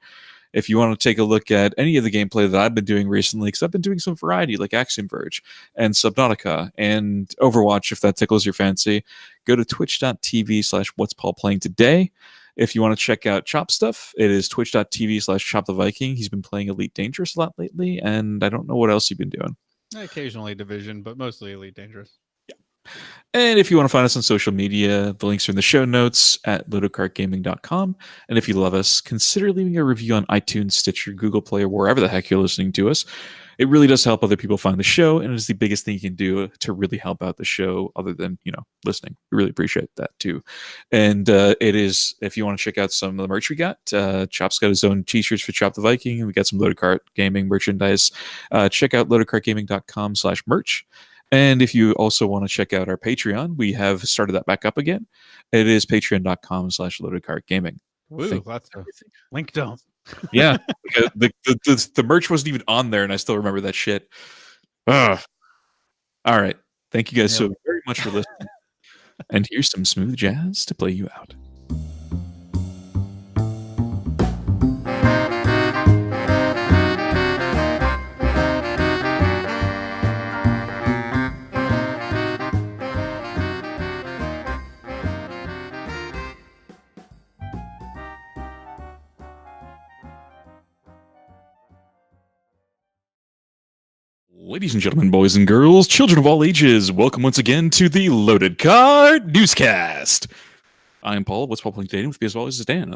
If you want to take a look at any of the gameplay that I've been doing recently, because I've been doing some variety like Axiom Verge and Subnautica and Overwatch, if that tickles your fancy, go to twitch.tv/what's Paul playing today. If you want to check out Chop stuff, it is twitch.tv/Chop the Viking. He's been playing Elite Dangerous a lot lately, and I don't know what else you've been doing. Occasionally Division, but mostly Elite Dangerous. And if you want to find us on social media, the links are in the show notes at loadedcartgaming.com. And if you love us, consider leaving a review on iTunes, Stitcher, Google Play, or wherever the heck you're listening to us. It really does help other people find the show, and it is the biggest thing you can do to really help out the show other than, listening. We really appreciate that too. And it is, if you want to check out some of the merch we got, Chop's got his own t-shirts for Chop the Viking, and we got some Loaded Cart Gaming merchandise. Check out loadedcartgaming.com/merch. And if you also want to check out our Patreon, we have started that back up again. It is patreon.com/loadedcartgaming. Woo, that's a link dump. Yeah, the merch wasn't even on there, and I still remember that shit. Ugh. All right. Thank you guys so very much for listening. And here's some smooth jazz to play you out. Ladies and gentlemen, boys and girls, children of all ages, welcome once again to the Loaded Cart Newscast. I'm Paul. What's Paul playing today? With me as always is Dan.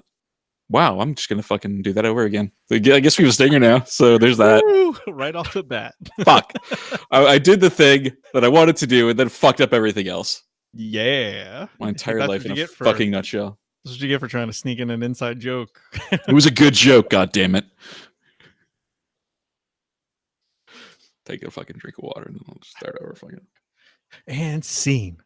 Wow, I'm just gonna fucking do that over again. I guess we have a stinger now, so there's that. Woo, right off the bat. Fuck. I did the thing that I wanted to do and then fucked up everything else. Yeah. My entire life in a fucking nutshell. That's what you get for trying to sneak in an inside joke. It was a good joke, goddammit. Take a fucking drink of water and then I'll start over fucking. And scene.